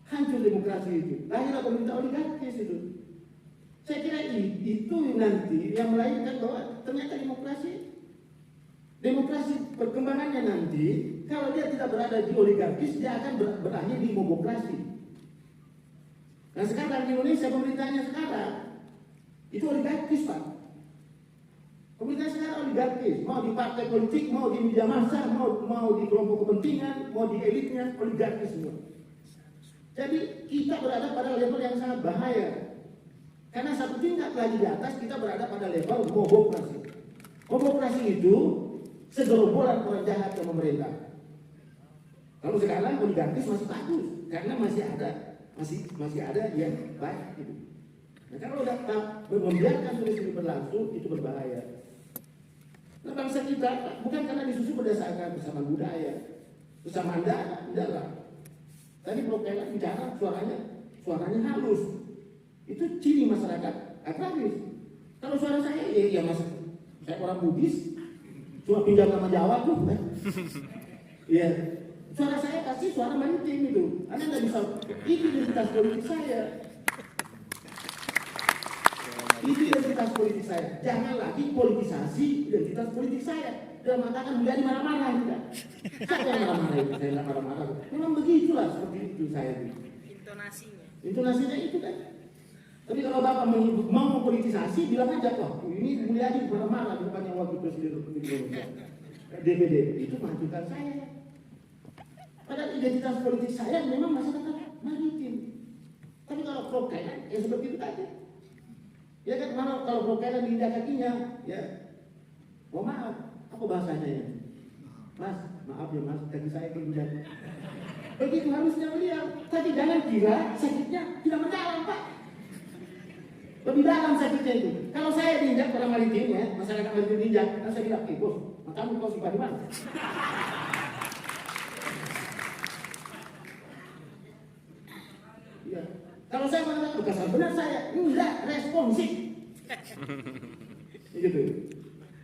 Hancur demokrasi itu. Lahirlah pemerintahan oligarkis itu. Saya kira itu nanti yang melahirkan bahwa ternyata demokrasi perkembangannya nanti kalau dia tidak berada di oligarkis dia akan berakhir di mobokrasi. Nah sekarang di Indonesia pemerintahnya sekarang itu oligarkis, Pak. Pemerintah sekarang oligarkis, mau di partai politik, mau di media massa, mau di kelompok kepentingan, mau di elitnya, oligarkis semua. Jadi kita berada pada level yang sangat bahaya. Karena satu tingkat lagi di atas kita berada pada level mobokrasi. Mobokrasi itu segerombolan orang jahat yang memerintah. Kalau sekarang oligarkis masih bagus, karena masih ada yang baik gitu. Nah, kalau datang membiarkan terus ini berlangsung itu berbahaya. Nah bangsa kita bukan karena disusun berdasarkan kesamaan budaya, kesamaan dana, tidaklah. Tadi Prof. Kelan bicara suaranya halus. Itu ciri masyarakat agraris. Kalau suara saya, ya mas, saya orang Bugis, cuma pinjam nama Jawa tuh, iya. Suara saya pasti suara maritim itu. Anda nggak bisa, itu identitas politik saya. Itu identitas politik saya. Jangan lagi politisasi identitas politik saya. Dan mengatakan menjadi marah-marah juga. Siapa yang marah-marah itu? Saya nggak marah-marah. Memang begitulah seperti itu saya itu. Intonasinya itu kan. Tapi kalau Bapak mau mempolitisasi, bilang aja kok. Ini Mulyadi marah-marah di depannya wakil presiden Republik Indonesia. DPD itu majukan saya. Padahal identitas politik saya memang masyarakat maritim. Tapi kalau Prof. Kelan, ya seperti itu tadi. Ya kan kalau Prof. Kelan diinjak kakinya, ya, oh maaf, apa bahasanya ya? Mas, maaf ya mas, kaki saya diinjak. Begitu harusnya beliau. Tapi jangan kira sakitnya tidak mendalam, Pak. Lebih dalam sakitnya itu. Kalau saya diinjak pada maritim ya, masyarakat maritim diinjak, dan saya bilang, bos, matamu kau simpan di mana? Iya. Kalau saya mengatakan bekas benar saya, enggak responsif. Gitu.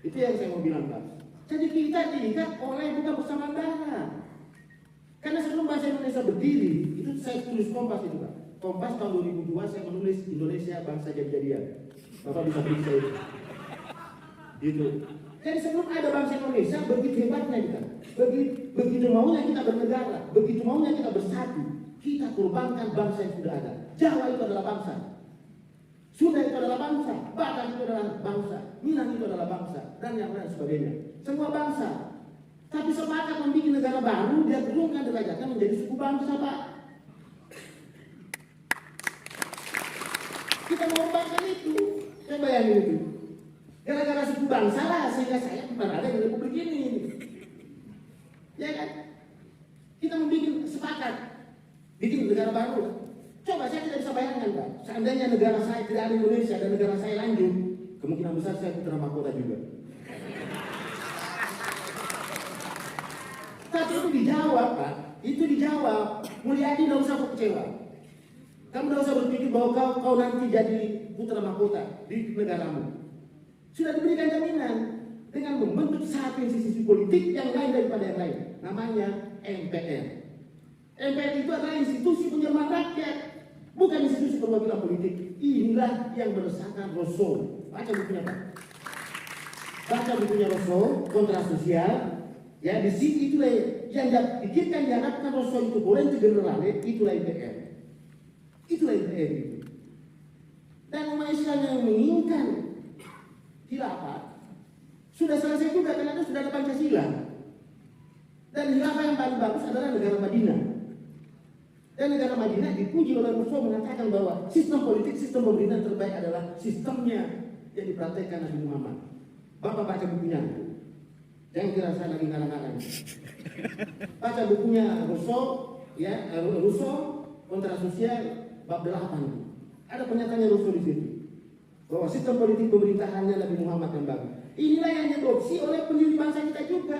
Itu yang saya mau bilang, Pak. Jadi kita diikat oleh bukan persamaan darah. Karena sebelum bahasa Indonesia berdiri, itu saya tulis Kompas itu, Pak. Kompas tahun 2002 saya menulis Indonesia bangsa jadi-jadian. Bapak bisa periksa itu. Gitu. Jadi sebelum ada bangsa Indonesia, begitu hebatnya kita. Begitu maunya kita bernegara, begitu maunya kita bersatu. Kita korbankan bangsa yang sudah ada. Jawa itu adalah bangsa. Sunda itu adalah bangsa. Batak itu adalah bangsa. Minang itu adalah bangsa. Dan yang lain sebagainya. Semua bangsa. Tapi sepakat membuat negara baru, dia turunkan derajatnya menjadi suku bangsa, Pak. mengorbankan itu. Saya bayangin itu. Gara-gara suku bangsa lah sehingga saya berada di republik ini. Ya kan? Kita membuat sepakat, bikin negara baru. Coba saya tidak bisa bayangkan, Pak. Seandainya negara saya tidak ada Indonesia dan negara saya lanjut, kemungkinan besar saya putra mahkota juga. Tapi itu dijawab, Pak. Itu dijawab. Mulyadi tidak usah kecewa. Kamu tidak usah berpikir bahwa kau nanti jadi putra mahkota di negaramu. Sudah diberikan jaminan dengan membentuk satu institusi politik yang lain daripada yang lain. Namanya MPR. MPR itu adalah institusi penyelamatan rakyat, bukan institusi perwakilan politik. Inilah yang berdasarkan Rousseau. Baca bukunya, Pak. Baca bukunya Rousseau, Kontras Sosial. Ya, di sini itulah yang dipikirkan, diharapkan Rousseau itu boleh generale, itulah MPR. Itulah MPR itu. Dan umat Islam yang menginginkan khilafah sudah selesai juga karena sudah ada Pancasila. Dan khilafah yang paling bagus adalah negara Madinah. Dan negara Madinah dipuji oleh Rousseau mengatakan bahwa sistem politik, sistem pemerintahan terbaik adalah sistemnya yang dipraktekkan Nabi Muhammad. Bapak baca bukunya. Jangan kira saya lagi ngarang-ngarang. Baca bukunya Rousseau, ya, Rousseau Kontras Sosial bab 8. Ada pernyataannya Rousseau di situ. Bahwa sistem politik pemerintahannya Nabi Muhammad yang bagus. Inilah yang diadopsi oleh pendiri bangsa kita juga.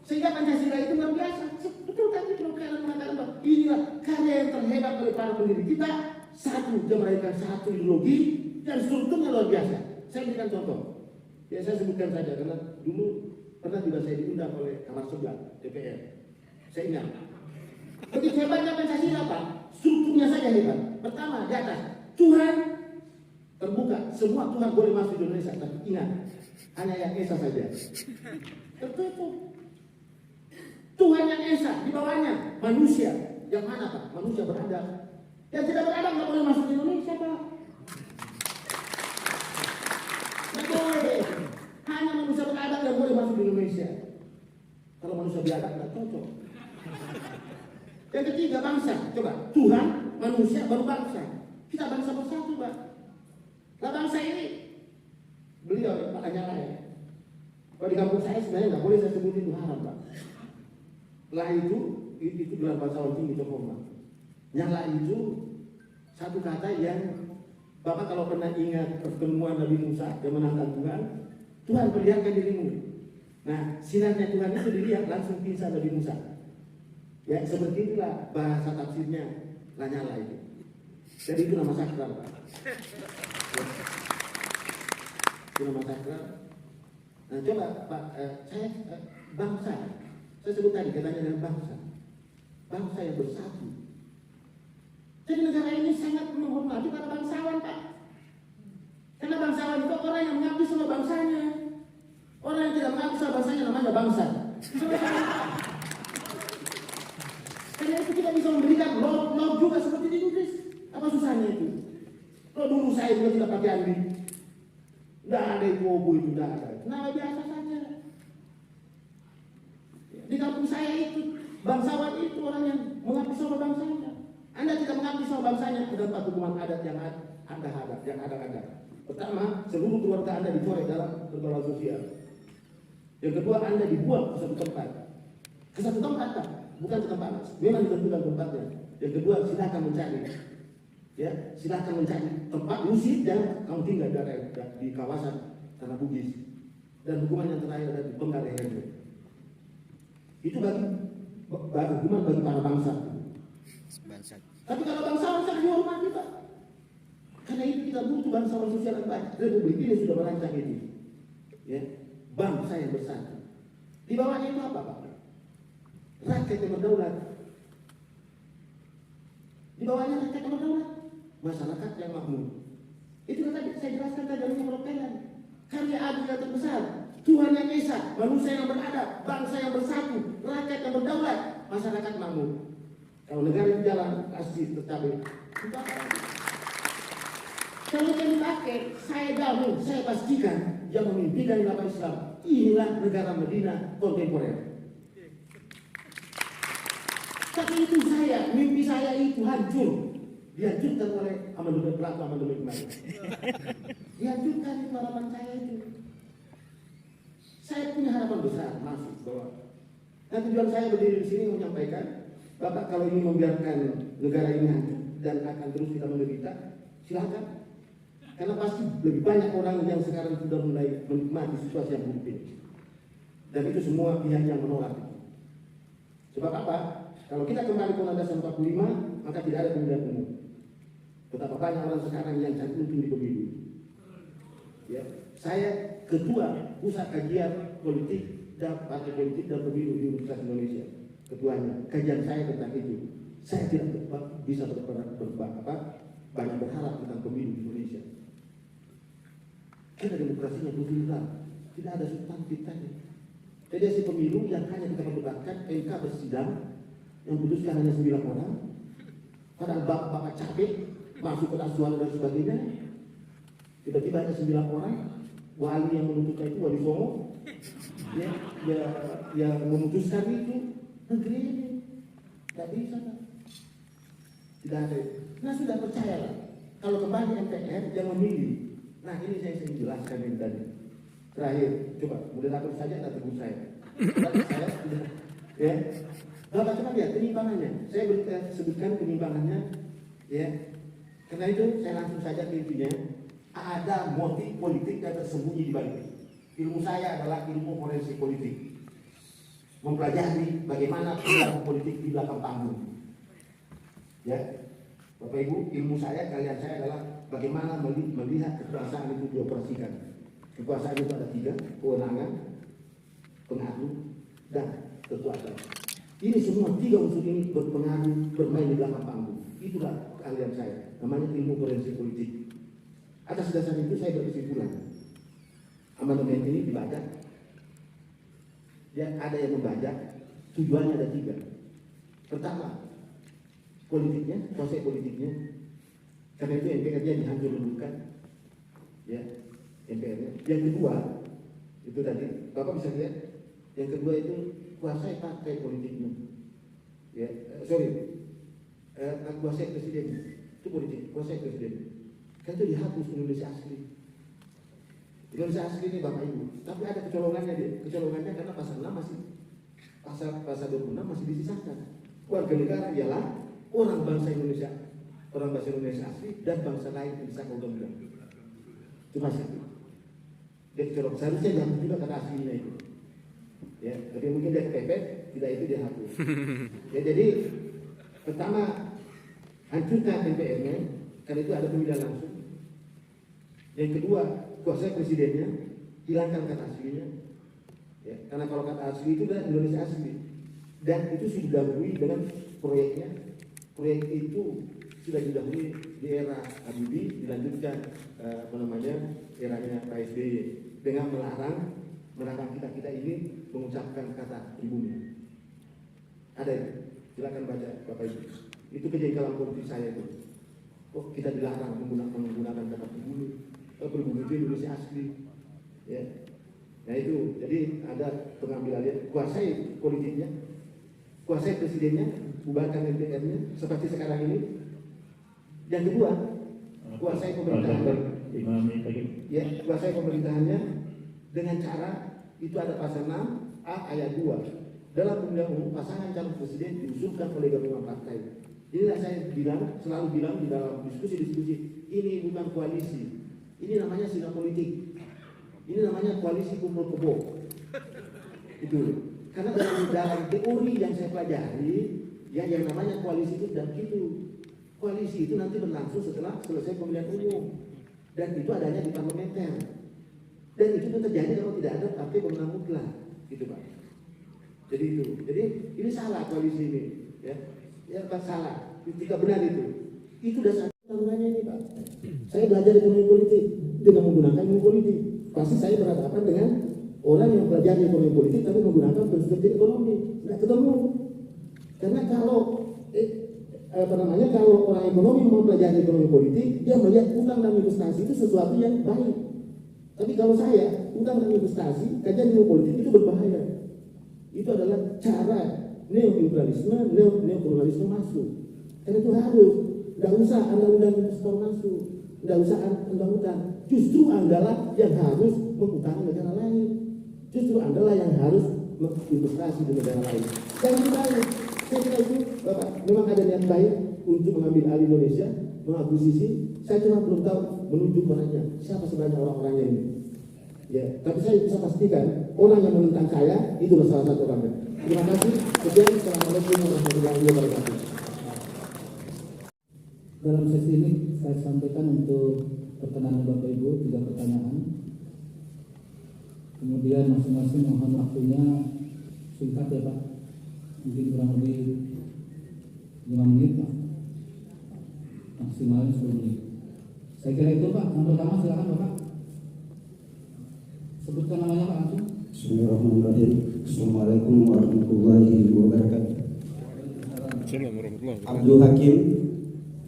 Sehingga Pancasila itu luar biasa. Betul tadi kalau kalian mengatakan bahwa inilah karya yang terhebat oleh para pendiri kita. Satu, dia melahirkan satu ideologi dan strukturnya luar biasa. Saya berikan contoh. Ya saya sebutkan saja karena dulu pernah juga saya diundang oleh kamar sebelah DPR. Saya ingat. Begitu hebatnya Pancasila, Pak. Strukturnya saja hebat. Pertama, di atas Tuhan terbuka, semua Tuhan boleh masuk di Indonesia, tapi ingat, hanya yang Esa saja. Tertutup. Tuhan yang Esa, di bawahnya manusia. Yang mana, Pak? Manusia beradab. Yang tidak beradab nggak boleh masuk di Indonesia, Pak. Nggak boleh. Hanya manusia beradab yang boleh masuk di Indonesia. Kalau manusia biadab nggak cocok. Yang ketiga, bangsa. Coba, Tuhan, manusia, baru bangsa. Kita bangsa bersatu, Pak. Nah, bangsa ini, beliau Pak Lanyala ya. Kalau di kampung saya sebenarnya nggak boleh saya sebut itu haram, Pak. Lah itu gelar bangsawan tinggi Jokowi. Nyala itu satu kata yang Bapak kalau pernah ingat pertemuan Nabi Musa yang menantang Tuhan, Tuhan perlihatkan dirimu. Nah, sinarnya Tuhan itu dilihat langsung pingsan Nabi Musa. Ya, seperti itulah bahasa tafsirnya Lanyala itu. Jadi itu nama sakral, Pak. Ya. Itu nama sakral. Nah, coba Pak, saya bangsa. Saya sebut tadi katanya dengan bangsa. Bangsa yang bersatu. Jadi negara ini sangat menghormati para bangsawan, Pak. Karena bangsawan itu orang yang mengabdi sama bangsanya. Orang yang tidak mengabdi sama bangsanya namanya bangsa. Karena itu kita bisa memberikan law juga seperti di Inggris. Apa susahnya itu? Kalau dulu saya juga tidak pakai andi. Tidak ada ibu itu, tidak ada. Nah, biasa saja. Di kampung saya itu, bangsawan itu orang yang mengabdi sama bangsanya. Anda tidak mengabdi sama bangsanya, ada 4 hukuman adat yang ada. Pertama, seluruh keluarga Anda dicoret dalam pergaulan sosial. Yang kedua, Anda dibuang ke satu tempat. Ke satu tempat, Pak. Bukan ke tempat, memang ditentukan tempatnya. Yang kedua, silakan mencari. Ya, silakan mencari tempat musik dan kamu tinggal di kawasan tanah Bugis. Dan hukuman yang terakhir adalah dipenggal lehernya. Itu bagi hukuman bagi para bangsa. Tapi kalau bangsawan sangat dihormati, Pak. Karena itu kita butuh bangsawan sosial yang baik. Republik ini sudah merancang ini. Ya, bangsa yang bersatu. Di bawahnya itu apa, Pak? Rakyat yang berdaulat. Di bawahnya rakyat yang berdaulat. Masyarakat yang makmur. Itu kan tadi saya jelaskan tadi dalam perwakilan. Karya agung yang terbesar. Tuhan yang Esa, manusia yang beradab, bangsa yang bersatu, rakyat yang berdaulat, masyarakat makmur. Kalau negara di jalan pasti tercapai. Kalau yang dipakai, saya jamin, saya pastikan yang memimpikan agama Islam. Inilah negara Madinah kontemporer. Tapi itu mimpi saya itu hancur. dihancurkan oleh amandemen pelaku amandemen kemarin. Dihancurkan itu harapan saya itu. Saya punya harapan besar masuk bahwa nah tujuan saya berdiri di sini menyampaikan, Bapak kalau ingin membiarkan negara ini hancur dan akan terus kita menderita, silakan. Karena pasti lebih banyak orang yang sekarang sudah mulai menikmati situasi yang buruk ini. Dan itu semua pihak yang menolak. Sebab apa? Kalau kita kembali ke landasan 45, maka tidak ada pemilihan umum. Betapa banyak orang sekarang yang cari untung di pemilu. Ya, saya ketua pusat kajian politik dan partai politik dan pemilu di Universitas Indonesia. Ketuanya, kajian saya tentang itu. Saya tidak bisa banyak berharap tentang pemilu di Indonesia. Karena demokrasinya berubah, tidak ada substantif tadi. Jadi si pemilu yang hanya kita perdebatkan, MK bersidang, yang putuskan hanya 9 orang, padahal bapak capek, masuk ke asuhan dan sebagainya, tiba-tiba hanya 9 orang, wali yang menuntutnya itu wali Songo, yang memutuskan itu negeri ini, tidak bisa, tidak ada. Nah sudah percayalah, kalau kembali MPR yang memilih. Nah ini saya ingin jelaskan ini tadi. Terakhir, coba moderator saja tak tegur saya. Saya sudah, ya. Bapak coba lihat penyimpangannya. Saya sebutkan penyimpangannya, ya. Karena itu saya langsung saja ke intinya. Ada motif politik yang tersembunyi di balik. Ilmu saya adalah ilmu forensik politik. Mempelajari bagaimana perilaku politik di belakang panggung. Ya, Bapak Ibu, ilmu saya, kalian saya adalah bagaimana melihat kekuasaan itu dioperasikan. Kekuasaan itu ada 3, kewenangan, pengaruh, dan kekuatan. Ini semua 3 unsur ini berpengaruh, bermain di belakang panggung. Itulah keahlian saya, namanya ilmu forensik politik. Atas dasar itu saya berkesimpulan, amandemen ini dibaca. Ya, ada yang membaca, tujuannya ada 3. Pertama, politiknya, proses politiknya. Karena itu MPR-nya dihancur-hancurkan. Ya. MPR-nya. Yang kedua, itu tadi, Bapak bisa lihat, yang kedua itu kuasai partai politiknya. Ya, kuasai presidennya. Itu politik, kuasai presiden. Kan itu dihapus Indonesia asli. Indonesia asli ini Bapak Ibu, tapi ada kecolongannya dia. Kecolongannya karena pasal 6 masih pasal 26 masih disisakan. Warga negara ialah orang bangsa Indonesia, orang bangsa Indonesia asli dan bangsa lain yang bisa undang-undang. Itu masih dia kecolongan. Seharusnya dihapus juga kata aslinya itu. Ya, tapi mungkin dia kepepet, tidak itu dia hapus. Ya, jadi pertama hancurkan MPR-nya, karena itu ada pemilihan langsung. Yang kedua, kuasai presidennya, hilangkan kata aslinya. Ya, karena kalau kata asli itu adalah Indonesia asli. Dan itu sudah didahului dengan proyeknya. Proyek itu sudah didahului di era Habibie, dilanjutkan eranya Pak SBY dengan melarang kita ini mengucapkan kata pribumi. Ada itu, silakan baca Bapak Ibu. Itu kejengkelan politik saya itu. Kok kita dilarang menggunakan kata pribumi? Pribumi itu Indonesia asli. Ya. Nah itu, jadi ada pengambilan kuasai politiknya, kuasai presidennya, bubarkan MPR-nya seperti sekarang ini. Yang kedua, kuasai pemerintahan. Ya, kuasai pemerintahannya dengan cara itu ada pasal 6A ayat 2. Dalam pemilihan umum pasangan calon presiden diusulkan oleh gabungan partai. Inilah saya selalu bilang di dalam diskusi-diskusi, ini bukan koalisi. Ini namanya sidang politik. Ini namanya koalisi kumpul kebo. Itu. Karena dalam teori yang saya pelajari, yang namanya koalisi itu dan itu. Koalisi itu nanti berlangsung setelah selesai pemilihan umum. Dan itu adanya di parlementer. Dan itu pun terjadi kalau tidak ada partai pemenang mutlak. Gitu Pak. Jadi itu. Jadi ini salah koalisi ini. Ya Pak, salah. Tidak benar itu. Itu dasar tantangannya ini Pak. Saya belajar ekonomi politik dengan menggunakan ilmu politik. Pasti saya berhadapan dengan orang yang belajar ekonomi politik tapi menggunakan perspektif ekonomi. Nggak ketemu. Karena kalau kalau orang ekonomi mau belajar ekonomi politik, dia melihat utang dan investasi itu sesuatu yang baik. Tapi kalau saya, utang dan investasi, kajian ilmu politik itu berbahaya. Itu adalah cara neoliberalisme, neokolonialisme masuk. Karena itu harus Nggak usah undang-undang investor masuk, nggak usah undang-undang. Justru Andalah yang harus mengutarakan negara lain. Justru Andalah yang harus berinvestasi di negara lain. Jangan dibalik. Saya kira itu, Bapak, memang ada niat baik untuk mengambil alih Indonesia, mengakuisisi. Saya cuma belum tahu menunjuk orangnya. Siapa sebenarnya orang-orangnya ini? Ya, tapi saya bisa pastikan orang yang menentang saya itu salah satu orangnya. Terima kasih. Sekian. Assalamualaikum warahmatullahi wabarakatuh. Dalam sesi ini saya sampaikan untuk perkenan Bapak Ibu 3 pertanyaan. Kemudian masing-masing mohon waktunya singkat ya Pak. Mungkin kurang lebih 5 menit Pak. Maksimalnya 10 menit. Saya kira itu Pak. Yang pertama silakan Bapak. Sebutkan namanya Pak langsung. Bismillahirrahmanirrahim. Assalamualaikum warahmatullahi wabarakatuh. Assalamualaikum warahmatullahi wabarakatuh. Abdul Hakim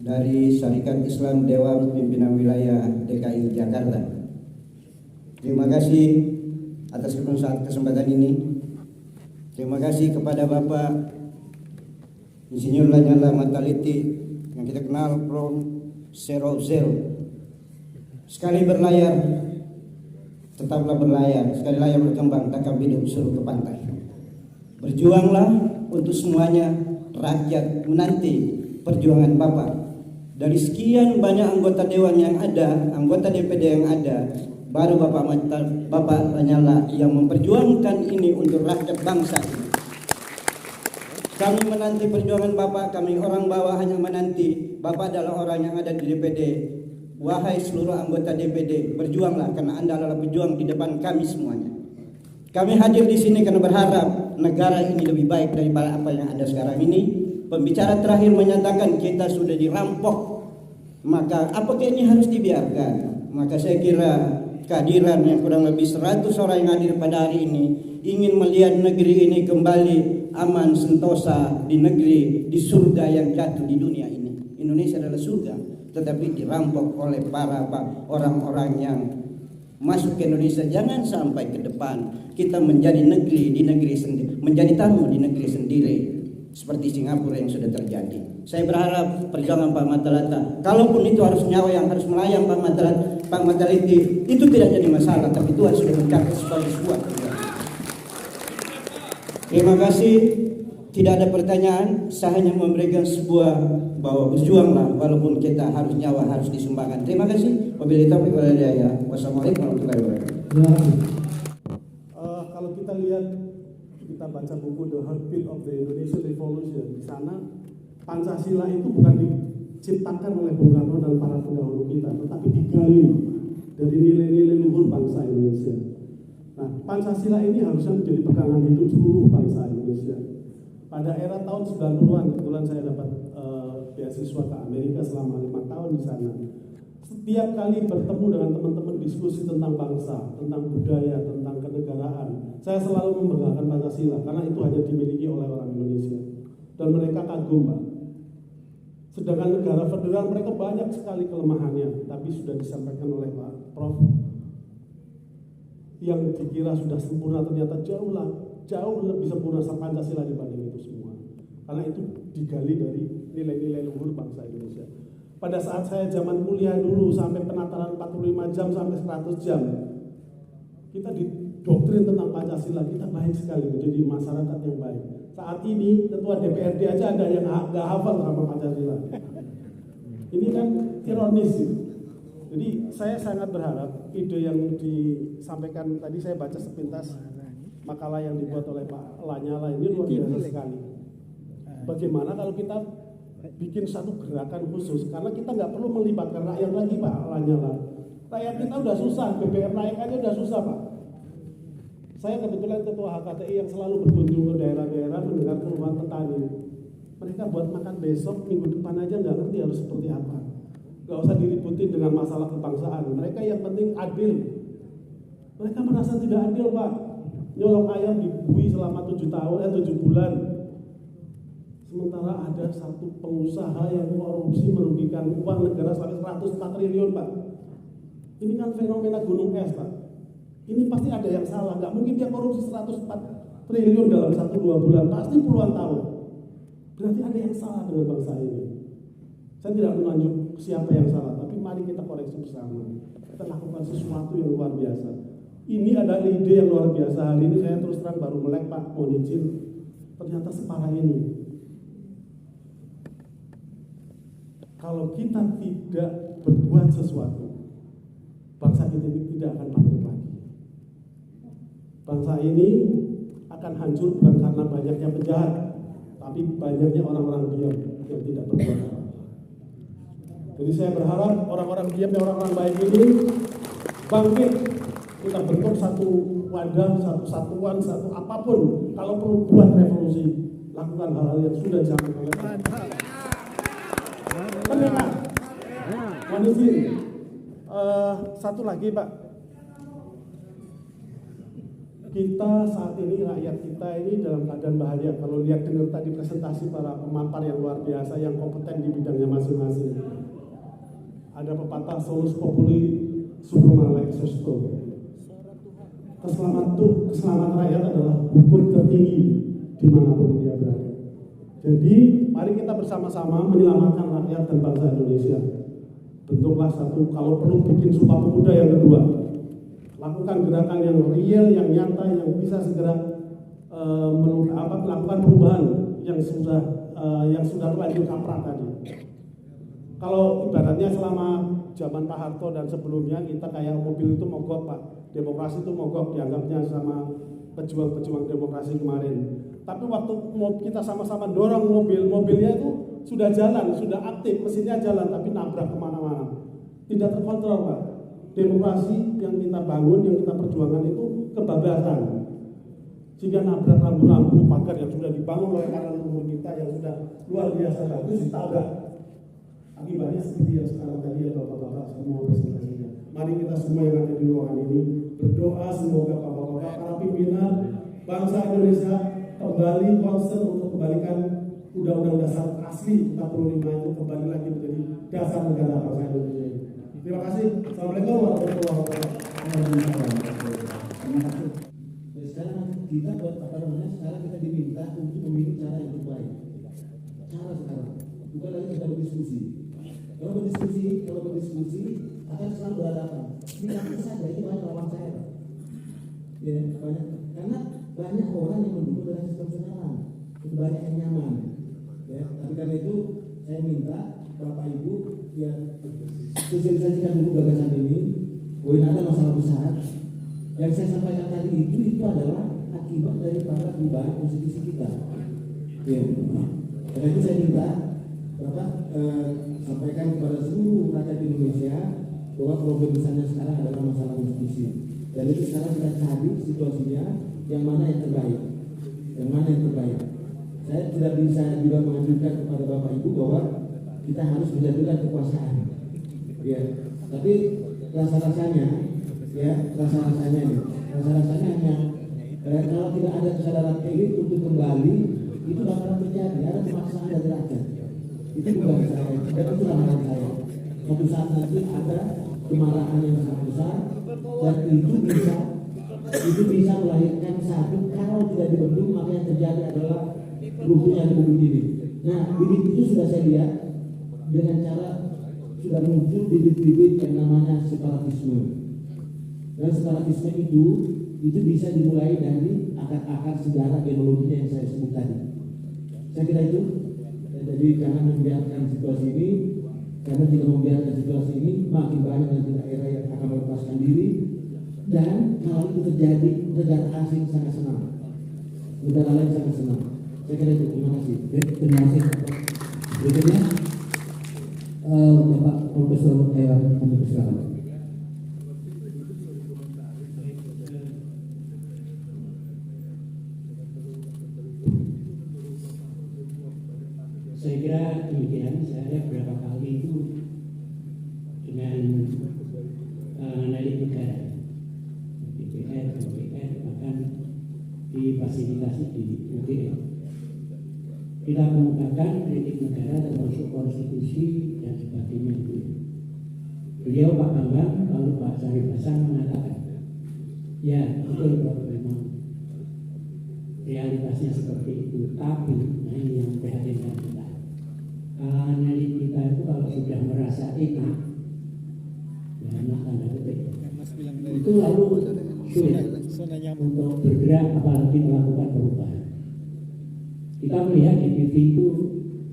dari Syarikat Islam Dewan Pimpinan Wilayah DKI Jakarta. Terima kasih atas kesempatan ini. Terima kasih kepada Bapak Insinyur Lanyala Mataliti yang kita kenal from Zero. Sekali berlayar tetaplah berlayar, sekali layar berkembang takkan biduk suruh ke pantai. Berjuanglah untuk semuanya, rakyat menanti perjuangan Bapak. Dari sekian banyak anggota dewan yang ada, anggota DPD yang ada, baru Bapak Lanyala yang memperjuangkan ini untuk rakyat bangsa ini. Kami menanti perjuangan Bapak, kami orang bawah hanya menanti. Bapak adalah orang yang ada di DPD. Wahai seluruh anggota DPD, berjuanglah karena Anda adalah pejuang di depan kami semuanya. Kami hadir di sini karena berharap negara ini lebih baik daripada apa yang ada sekarang ini. Pembicara terakhir menyatakan kita sudah dirampok. Maka apakah ini harus dibiarkan? Maka saya kira kehadiran yang kurang lebih 100 orang yang hadir pada hari ini ingin melihat negeri ini kembali aman sentosa di negeri, di surga yang jatuh di dunia ini. Indonesia adalah surga, tetapi dirampok oleh para orang-orang yang masuk ke Indonesia. Jangan sampai ke depan kita menjadi negeri di negeri sendiri, menjadi tamu di negeri sendiri seperti Singapura yang sudah terjadi. Saya berharap perjuangan Pak Matalata, kalaupun itu harus nyawa yang harus melayang Pak Mataliti, itu tidak jadi masalah, tapi Tuhan sudah mencatat sebagai sebuah perjuangan. Terima kasih. Tidak ada pertanyaan, saya hanya memberikan sebuah bahwa berjuanglah walaupun kita harus nyawa harus disumbangkan. Terima kasih. Wabillahi taufiq wal hidayah. Wassalamualaikum warahmatullahi wabarakatuh. Kalau kita lihat, kita baca buku The Heartbeat of the Indonesian Revolution, di sana Pancasila itu bukan diciptakan oleh Bung Karno dan para pendahulu kita, tetapi digali dari nilai-nilai luhur bangsa Indonesia. Nah, Pancasila ini harusnya menjadi pegangan hidup seluruh bangsa Indonesia. Pada era tahun 90-an, kebetulan saya dapat beasiswa ke Amerika selama 5 tahun di sana. Setiap kali bertemu dengan teman-teman diskusi tentang bangsa, tentang budaya, tentang kenegaraan, saya selalu membanggakan Pancasila karena itu hanya dimiliki oleh orang Indonesia. Dan mereka kagum, Pak. Sedangkan negara federal mereka banyak sekali kelemahannya, tapi sudah disampaikan oleh Pak Prof. Yang dikira sudah sempurna ternyata jauh lebih sempurna Pancasila dibanding itu semua. Karena itu digali dari nilai-nilai luhur bangsa Indonesia. Pada saat saya zaman kuliah dulu sampai penataran 45 jam sampai 100 jam, kita didoktrin tentang Pancasila, kita baik sekali menjadi masyarakat yang baik. Saat ini ketua DPRD aja ada yang nggak hafal sama Pancasila. Ini kan ironis sih. Jadi saya sangat berharap ide yang disampaikan tadi, saya baca sepintas makalah yang dibuat oleh Pak Lanyala ini luar biasa sekali. Bagaimana kalau kita bikin satu gerakan khusus, karena kita nggak perlu melibatkan rakyat lagi Pak Lanyala. Rakyat kita udah susah, BBM naik aja udah susah Pak. Saya kebetulan ketua HKTI yang selalu berkunjung ke daerah-daerah mendengar keluhan petani. Mereka buat makan besok, minggu depan aja nggak ngerti harus seperti apa. Nggak usah diributin dengan masalah kebangsaan. Mereka yang penting adil. Mereka merasa tidak adil Pak. Nyolong ayam dibui selama 7 bulan. Sementara ada satu pengusaha yang korupsi merugikan uang negara sampai 104 triliun Pak. Ini kan fenomena gunung es Pak. Ini pasti ada yang salah. Nggak mungkin dia korupsi 104 triliun dalam 1-2 bulan. Pasti puluhan tahun. Berarti ada yang salah dengan bangsa ini. Saya tidak menunjuk siapa yang salah, tapi mari kita koreksi bersama. Kita lakukan sesuatu yang luar biasa. Ini adalah ide yang luar biasa. Hari ini saya terus terang baru melek, Pak, mohon izin. Ternyata separah ini. Kalau kita tidak berbuat sesuatu, bangsa kita ini tidak akan bangkit lagi. Bangsa ini akan hancur bukan karena banyaknya penjahat, tapi banyaknya orang-orang diam yang tidak berbuat apa. Jadi saya berharap orang-orang diam dan orang-orang baik ini bangkit. Kita bentuk satu wadah, satu satuan, satu apapun. Kalau perlu buat revolusi, lakukan hal-hal yang sudah dilakukan oleh pendengar. Manusia. Satu lagi, Pak. Kita saat ini, rakyat kita ini dalam keadaan bahaya. Kalau lihat dengar tadi presentasi para pemampar yang luar biasa, yang kompeten di bidangnya masing-masing. Ada pepatah solus populi suprema lex esto. Keselamatan rakyat adalah hukum tertinggi dimanapun dia berada. Jadi mari kita bersama-sama menyelamatkan rakyat dan bangsa Indonesia. Bentuklah satu, kalau perlu bikin Sumpah Pemuda yang kedua. Lakukan gerakan yang real, yang nyata, yang bisa segera melakukan perubahan yang sudah terlanjur kaprah tadi. Kalau ibaratnya selama zaman Pak Harto dan sebelumnya kita kayak mobil itu mogok, Pak. Demokrasi itu mogok dianggapnya sama pejuang-pejuang demokrasi kemarin. Tapi waktu kita sama-sama dorong mobilnya itu sudah jalan, sudah aktif, mesinnya jalan, tapi nabrak kemana-mana. Tidak terkontrol, Pak. Demokrasi yang kita bangun, yang kita perjuangkan itu kebablasan. Jika nabrak rambu-rambu pagar yang sudah dibangun oleh para leluhur kita yang sudah luar biasa bagus ditabrak. Akibatnya seperti yang sekarang tadi ya Bapak-Bapak semua presentasinya. Mari kita semua yang ada di ruangan ini berdoa semoga Bapak-Bapak para pimpinan bangsa Indonesia kembali concern untuk kembalikan Undang-Undang Dasar asli 45 itu kembali lagi menjadi dasar negara bangsa Indonesia. Terima kasih. Assalamualaikum warahmatullahi wabarakatuh. Terima kasih. Sekarang kita sekarang kita diminta untuk memilih cara yang terbaik. Cara sekarang bukan lagi kita berdiskusi. Kalau berdiskusi akan selalu berhadapan. Ini saja ini banyak lawan saya. Ya, banyak karena banyak orang yang mendukung dengan sistem sekarang. Itu banyak yang nyaman. Ya, tapi karena itu saya minta Bapak Ibu ya sosialisasikan dulu gagasan ini. Poin ada masalah besar. Yang saya sampaikan tadi itu adalah akibat daripada perubahan konstitusi kita. Ya. Karena itu saya minta Bapak sampaikan kepada seluruh rakyat Indonesia bahwa problem besarnya sekarang adalah masalah konstitusi. Dan itu sekarang kita cari situasinya yang mana yang terbaik. Saya tidak bisa juga mengajukan kepada Bapak Ibu bahwa kita harus menjatuhkan kekuasaan. Ya, tapi rasa-rasanya hanya kalau tidak ada kesadaran elit untuk kembali itu bakalan terjadi, ada pemaksaan dari rakyat. Itu bukan saya, dan itu lamaran saya. Suatu saat nanti ada kemarahan yang sangat besar dan itu bisa melahirkan satu kalau tidak dibentuk maka yang terjadi adalah runtuhnya republik ini. Nah, itu sudah saya lihat dengan cara sudah muncul bibit-bibit yang namanya separatisme. Dan separatisme itu bisa dimulai dari akar-akar sejarah genealoginya yang saya sebut tadi. Saya kira itu. Jadi jangan membiarkan situasi ini, karena jika membiarkan situasi ini makin banyak nanti daerah yang akan melepaskan diri. Dan kalau itu terjadi, negara asing sangat senang, negara lain sangat senang. Saya kira itu. Terima kasih. Terima kasih. Berikutnya Bapak Profesor Hamid Silakan. Saya kira demikian. Saya beberapa kali itu dengan elit negara, DPR, MPR, bahkan difasilitasi di UGM. Kita menggunakan kritik negara termasuk konstitusi dan sebagainya itu. Beliau Pak Bambang lalu Pak Syarif Hasan mengatakan, ya betul Pak, memang realitasnya seperti itu, tapi nah ini yang memprihatinkan kita. kalangan elit kita itu kalau sudah merasa enak, ya enak tanda petik, itu lalu sulit untuk bergerak apalagi melakukan perubahan. Kita melihat di TV itu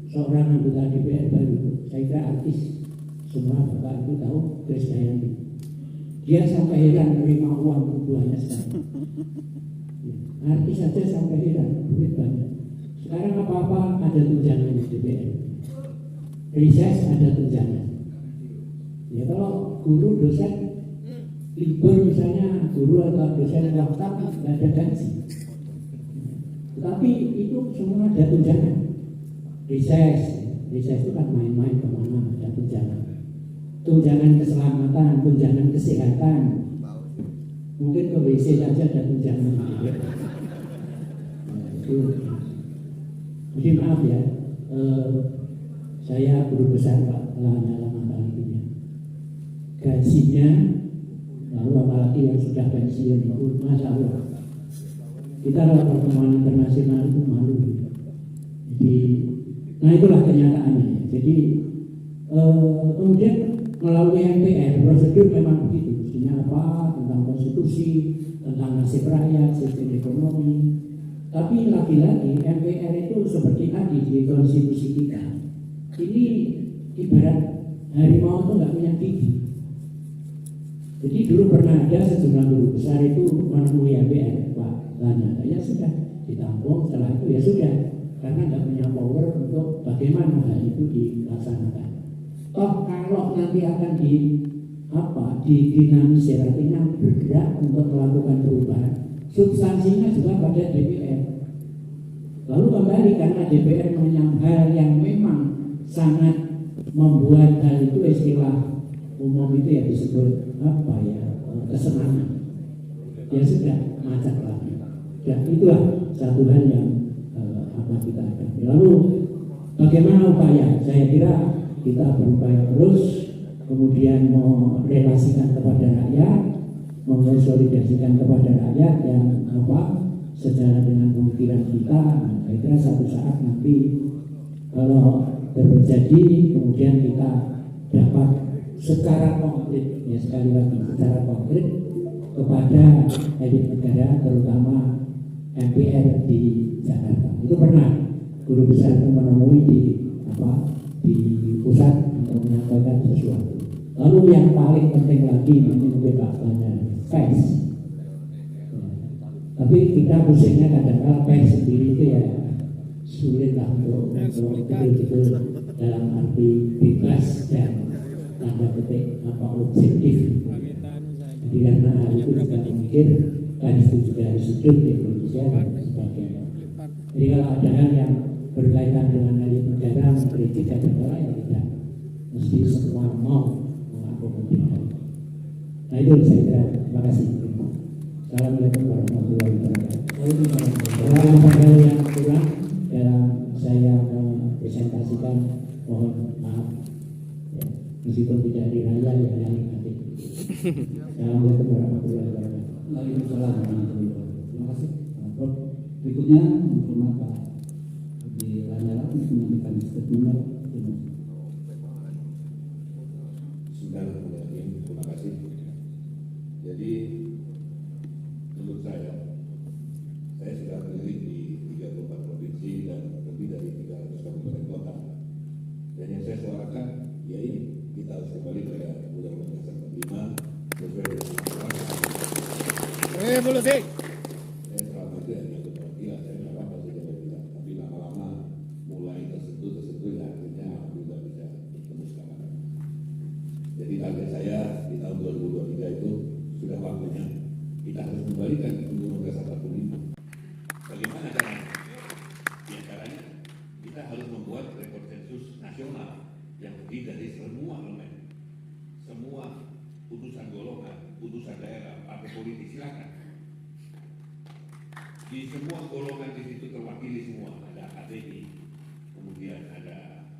seorang anggota DPR baru, saya kira artis, semua bapak itu tahu, Krisdayanti. Dia sampai heran menerima uang banyak sekali. Artis saja sampai heran, duit banyak. Sekarang apa-apa ada tunjangan di DPR. Riset ada tunjangan. Ya kalau guru dosen libur misalnya, guru atau dosen waktu nggak ada gaji. Tetapi itu semua ada tunjangan. Riset itu kan main-main kemana ada tunjangan. Tunjangan keselamatan, tunjangan kesehatan. Mungkin ke WC saja ada tunjangan. Jadi maaf ya, saya guru besar Pak Lanyala Matalitinya. Gajinya, lalu apalagi yang sudah pensiun itu, Masya Allah. Kita kalau pertemuan internasional itu malu. Jadi, nah itulah kenyataannya. Jadi, kemudian melalui MPR, prosedur memang begitu. Mestinya apa, tentang konstitusi, tentang nasib rakyat, sistem ekonomi. Tapi lagi-lagi MPR itu seperti tadi di konstitusi kita. Ini ibarat harimau itu nggak punya gigi. Jadi dulu pernah ada sejumlah guru besar itu menemui MPR, Pak Lanyala, ya sudah ditampung, setelah itu ya sudah, karena nggak punya power untuk bagaimana hal itu dilaksanakan. Toh kalau nanti akan dinamisir, artinya bergerak untuk melakukan perubahan, substansinya juga pada DPR. Lalu kembali karena DPR punya hal yang memang sangat membuat hal itu istilah umum itu ya disebut kesenangan. Ya sudah macet lagi. Dan itulah satu hal yang kita hadapi. Lalu bagaimana upaya? Saya kira kita berupaya terus, kemudian merelasikan kepada rakyat, mengonsolidasikan kepada rakyat yang sejalan dengan pemikiran kita. Saya kira satu saat nanti kalau terjadi, kemudian kita dapat secara konkret, ya sekali lagi secara konkret kepada elit negara, terutama MPR di Jakarta. Itu pernah guru besar itu menemui di pusat untuk menyampaikan sesuatu. Lalu yang paling penting lagi nanti mungkin bahasanya pers. Tapi kita pusingnya kadang-kadang pers sendiri itu ya sulit lah untuk betul-betul dalam arti bebas dan tanda petik objektif. Jadi karena hal itu juga mikir kan itu juga harus hidup di Indonesia dan sebagainya. Jadi kalau ada hal yang berkaitan dengan elit negara mengkritik kadang-kadang ya tidak mesti semua mau mengakomodir. Nah itu saya kira. Terima kasih. Assalamualaikum warahmatullahi wabarakatuh. Kalau ada yang kurang dalam saya presentasikan, mohon maaf. Ya, meskipun tidak diraya ya yang nanti. Assalamualaikum warahmatullahi wabarakatuh. Waalaikumsalam warahmatullahi wabarakatuh. Terima kasih. Prof. Berikutnya menghormat Pak Lanyala untuk menyampaikan statement. Terima kasih. Jadi menurut saya sudah keliling di 34 provinsi dan lebih dari 300 kabupaten kota. Dan yang saya suarakan ya ini, kita harus kembali pada Undang-Undang Dasar 45 sesuai dengan revolusi. Saya selama itu hanya keperwakilan, saya nggak apa saja bilang, tapi lama-lama mulai tersentuh ya akhirnya alhamdulillah bisa bertemu sekarang. Jadi target saya di tahun 2023 itu sudah waktunya kita harus kembalikan Undang-Undang Dasar 45. Bagaimana caranya? Ya caranya kita harus membuat konsensus nasional yang terdiri dari semua elemen, semua putusan golongan, putusan daerah, partai politik, silakan. Di semua golongan di situ terwakili semua, ada akademi, kemudian ada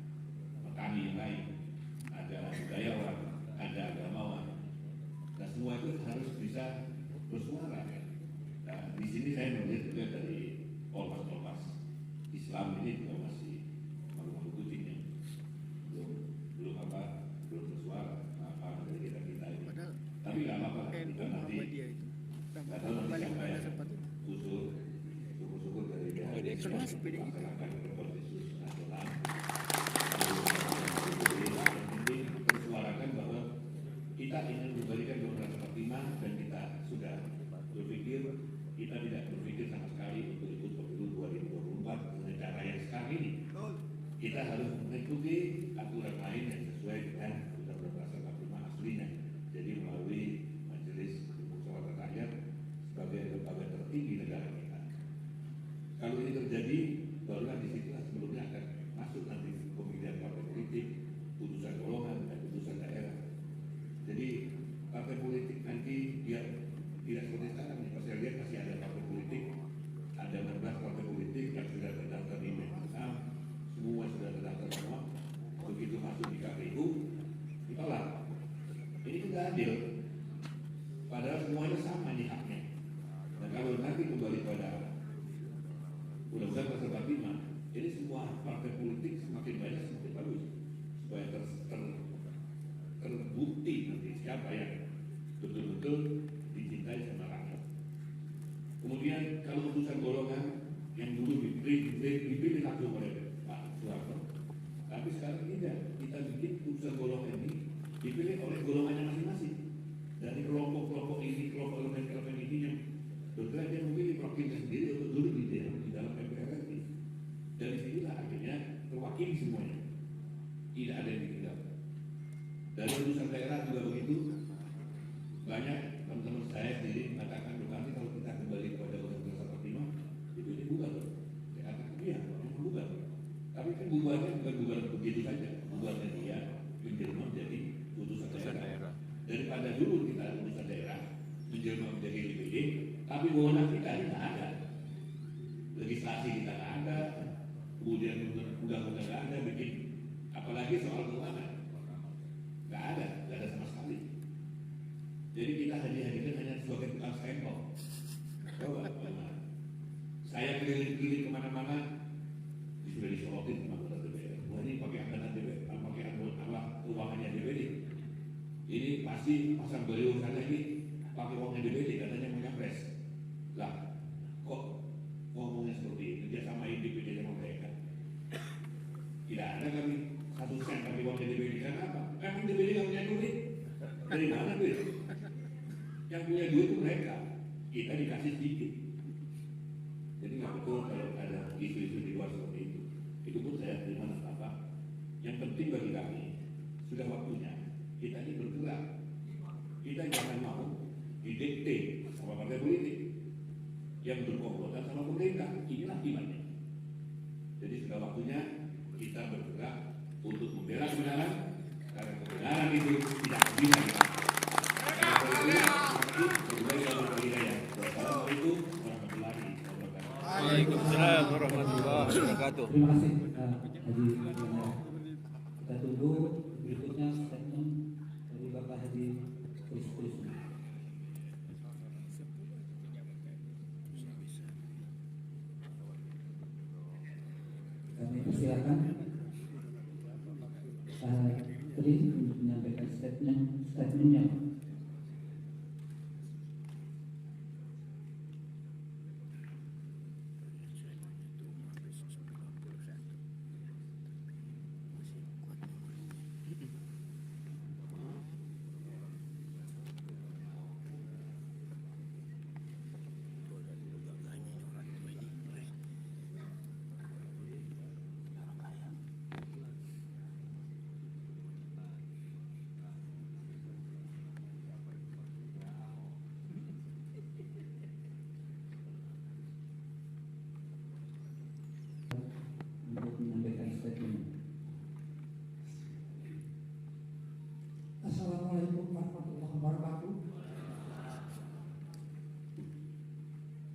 petani yang lain, ada budayawan, ada agamawan. Nah semua itu harus bisa bersuara. Nah di sini saya melihat juga dari ormas-ormas Islam ini juga masih malu-malu kucingnya. masuk PDIP. Konsensus nasional. Persuarakan bahwa kita ingin memberikan Undang-Undang 45 dan kita sudah berpikir, kita tidak berpikir sama sekali untuk ikut pemilu 2024 dengan cara yang sekarang ini. Kita harus mengikuti aturan lain yang sesuai dengan Undang-Undang 45 aslinya. Jadi melalui Majelis Musyawarah Rakyat sebagai lembaga tertinggi negara kita. Kalau ini terjadi, barulah disitulah sebelumnya akan masuk nanti pemilihan partai politik, putusan golongan dan putusan daerah. Jadi partai politik nanti biar tidak seperti sekarang nih, saya lihat masih ada partai politik, ada 16 partai politik yang sudah terdaftar di Menkumham, semua sudah terdaftar semua. Begitu masuk di KPU, ditolak. Ini tidak adil. Padahal semuanya sama nih haknya. Dan kalau nanti kembali pada Undang-Undang 45, ini semua partai politik semakin banyak semakin bagus supaya terbukti nanti siapa yang betul-betul dicintai sama rakyat. Kemudian kalau utusan golongan yang dulu dipilih langsung oleh Pak Soeharto, tapi sekarang tidak, kita bikin utusan golongan ini dipilih oleh golongannya masing-masing. Dari kelompok-kelompok ini, kelompok elemen-elemen ini yang bergerak dia memilih provinsi sendiri untuk duduk di dalam MPR ini. Dari sinilah akhirnya terwakili semuanya. Tidak ada yang ditinggal. Dari urusan daerah juga begitu. Banyak teman-teman saya sendiri mengatakan nanti kalau kita kembali kepada Undang-Undang 45 itu dibuka loh. Saya katakan iya, memang buka. Tapi kan bubarnya bukan bubar begitu saja. Bubarnya dia menjelma menjadi utusan daerah. Daripada dulu kita utusan daerah menjelma menjadi DPD, tapi wewenang kita tidak ada. Legislasi kita tidak ada, kemudian undang-undang tidak ada, bikin apalagi soal keuangan nggak ada sama sekali. Jadi kita hadirkan hanya sebagai tukang stempel. Coba, saya keliling-keliling kemana-mana, sudah disorotin sama anggota DPR. Wah ini pakai anggaran DPR, pakai anggaran keuangannya DPD. Ini pasti pasang beliau sana ini pakai uangnya DPD, katanya mau nyapres. Lah, kok ngomongnya seperti itu? Dia samain DPD sama mereka. Tidak ada kami satu sen kami uangnya DPD. Karena apa? Emang DPD nggak punya duit. Dari mana duit? Yang punya duit itu mereka. Kita dikasih sedikit. Jadi nggak betul kalau ada isu-isu di luar seperti itu. Itu pun saya terima apa. Yang penting bagi kami sudah waktunya kita ini bergerak. Kita jangan mau didikte sama partai politik yang berkomplotan sama pemerintah. Inilah akibatnya. Jadi sudah waktunya kita bergerak untuk membela kebenaran, karena kebenaran itu tidak bisa kita. Waalaikumsalam warahmatullahi wabarakatuh. Terima kasih Haji. Kita tunggu berikutnya statement dari Bapak Haji Trisno. Kami persilakan Pak Tri untuk menyampaikan statementnya. Assalamualaikum warahmatullahi wabarakatuh.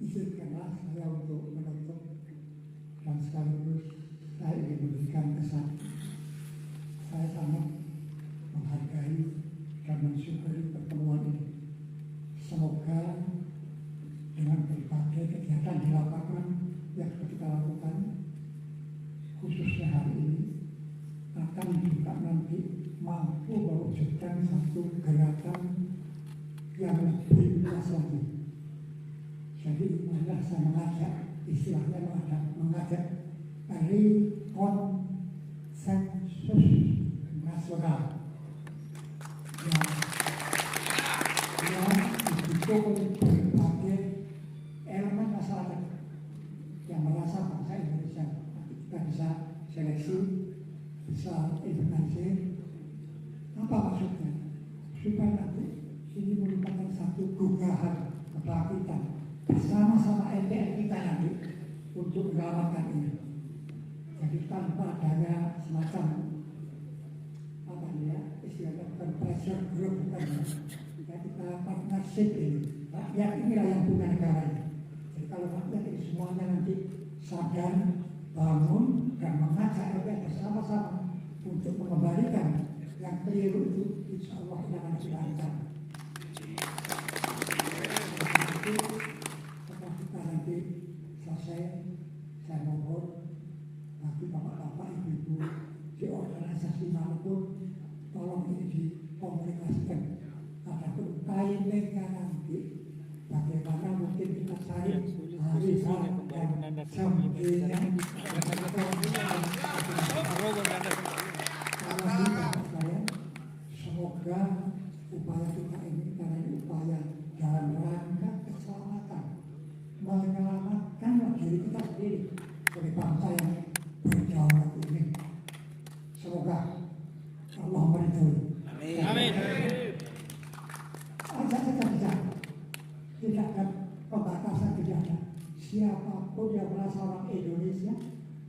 Izinkanlah saya untuk menutup dan sekaligus saya ingin memberikan kesan. Saya sangat menghargai dan mensyukuri pertemuan ini. Semoga dengan berbagai kegiatan di lapangan yang kita lakukan, khususnya hari ini, akan juga nanti mampu mewujudkan satu gerakan yang lebih luas lagi. Jadi marilah saya mengajak istilahnya mengajak konsensus nasional yang didukung berbagai elemen masyarakat yang merasa bangsa Indonesia kita bisa seleksi, bisa inventarisir. Apa maksudnya? Supaya nanti ini merupakan satu gugahan kebangkitan bersama-sama MPR kita nanti untuk menyelamatkan ini. Jadi tanpa adanya semacam apa ya istilahnya bukan pressure group, bukan ya, kita partnership ini. Rakyat inilah yang punya negara ini. Jadi kalau rakyat ini semuanya nanti sadar, bangun dan mengajak MPR bersama-sama untuk mengembalikan yang keliru itu, insya Allah jangan dilancarkan. Setelah kita nanti selesai, saya mohon nanti bapak-bapak, ibu-ibu di organisasi manapun, tolong ini dikomunikasikan. Adapun timingnya nanti, bagaimana mungkin kita cari hari saat dan jam-jamnya. Semoga upaya kita ini karena ini upaya dalam rangka keselamatan, menyelamatkan diri kita sendiri sebagai bangsa yang berdaulat ini. Semoga Allah meridhoi. Amin. Ajak saja, tidak ada pembatasan, tidak ada. Siapapun yang merasa orang Indonesia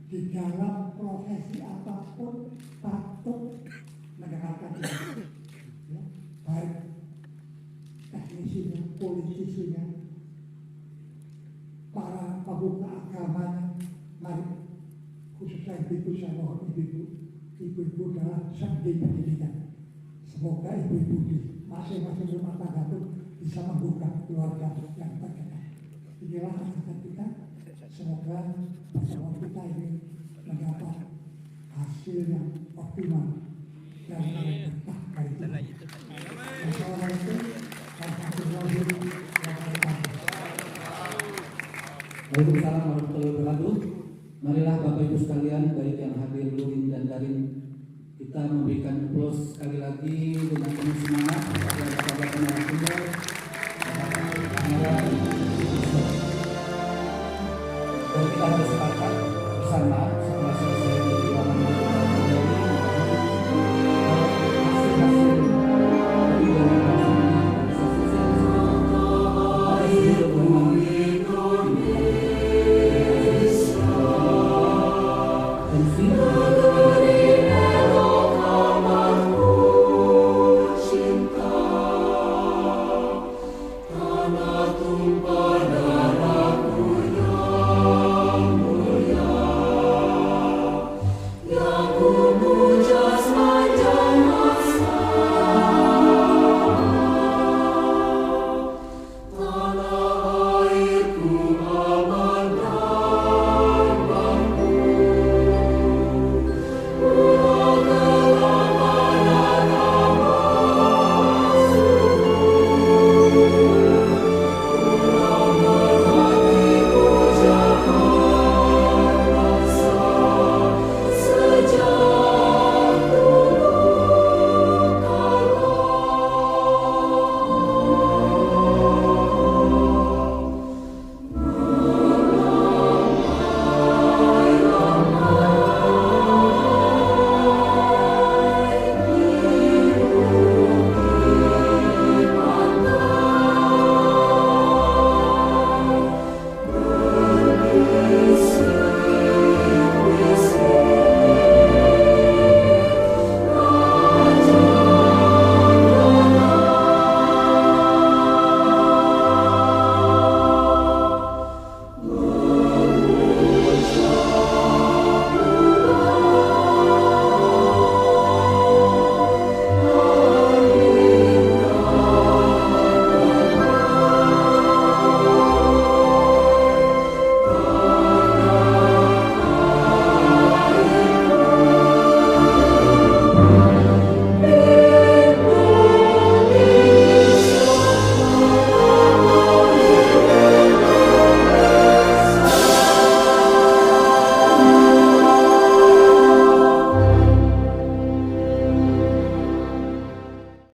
di dalam profesi apapun patut mendengarkan ini. Ya, baik teknisinya, politisinya, para pemuka agamanya, mari khususnya ibu-ibu, saya mohon ibu-ibu dalam sendi pendidikan. Semoga ibu-ibu di masing-masing rumah tangga itu bisa membuka keluarga yang terkenal. Inilah harapan kita. Semoga pertemuan kita ini mendapat hasil yang optimal dan berkah dari Tuhan. Assalamualaikum warahmatullahi wabarakatuh. Waalaikumsalam warahmatullahi wabarakatuh. Marilah Bapak Ibu sekalian, baik yang hadir luring dan daring, kita memberikan aplaus sekali lagi dengan penuh semangat kepada Bapak narasumber, dan kita harus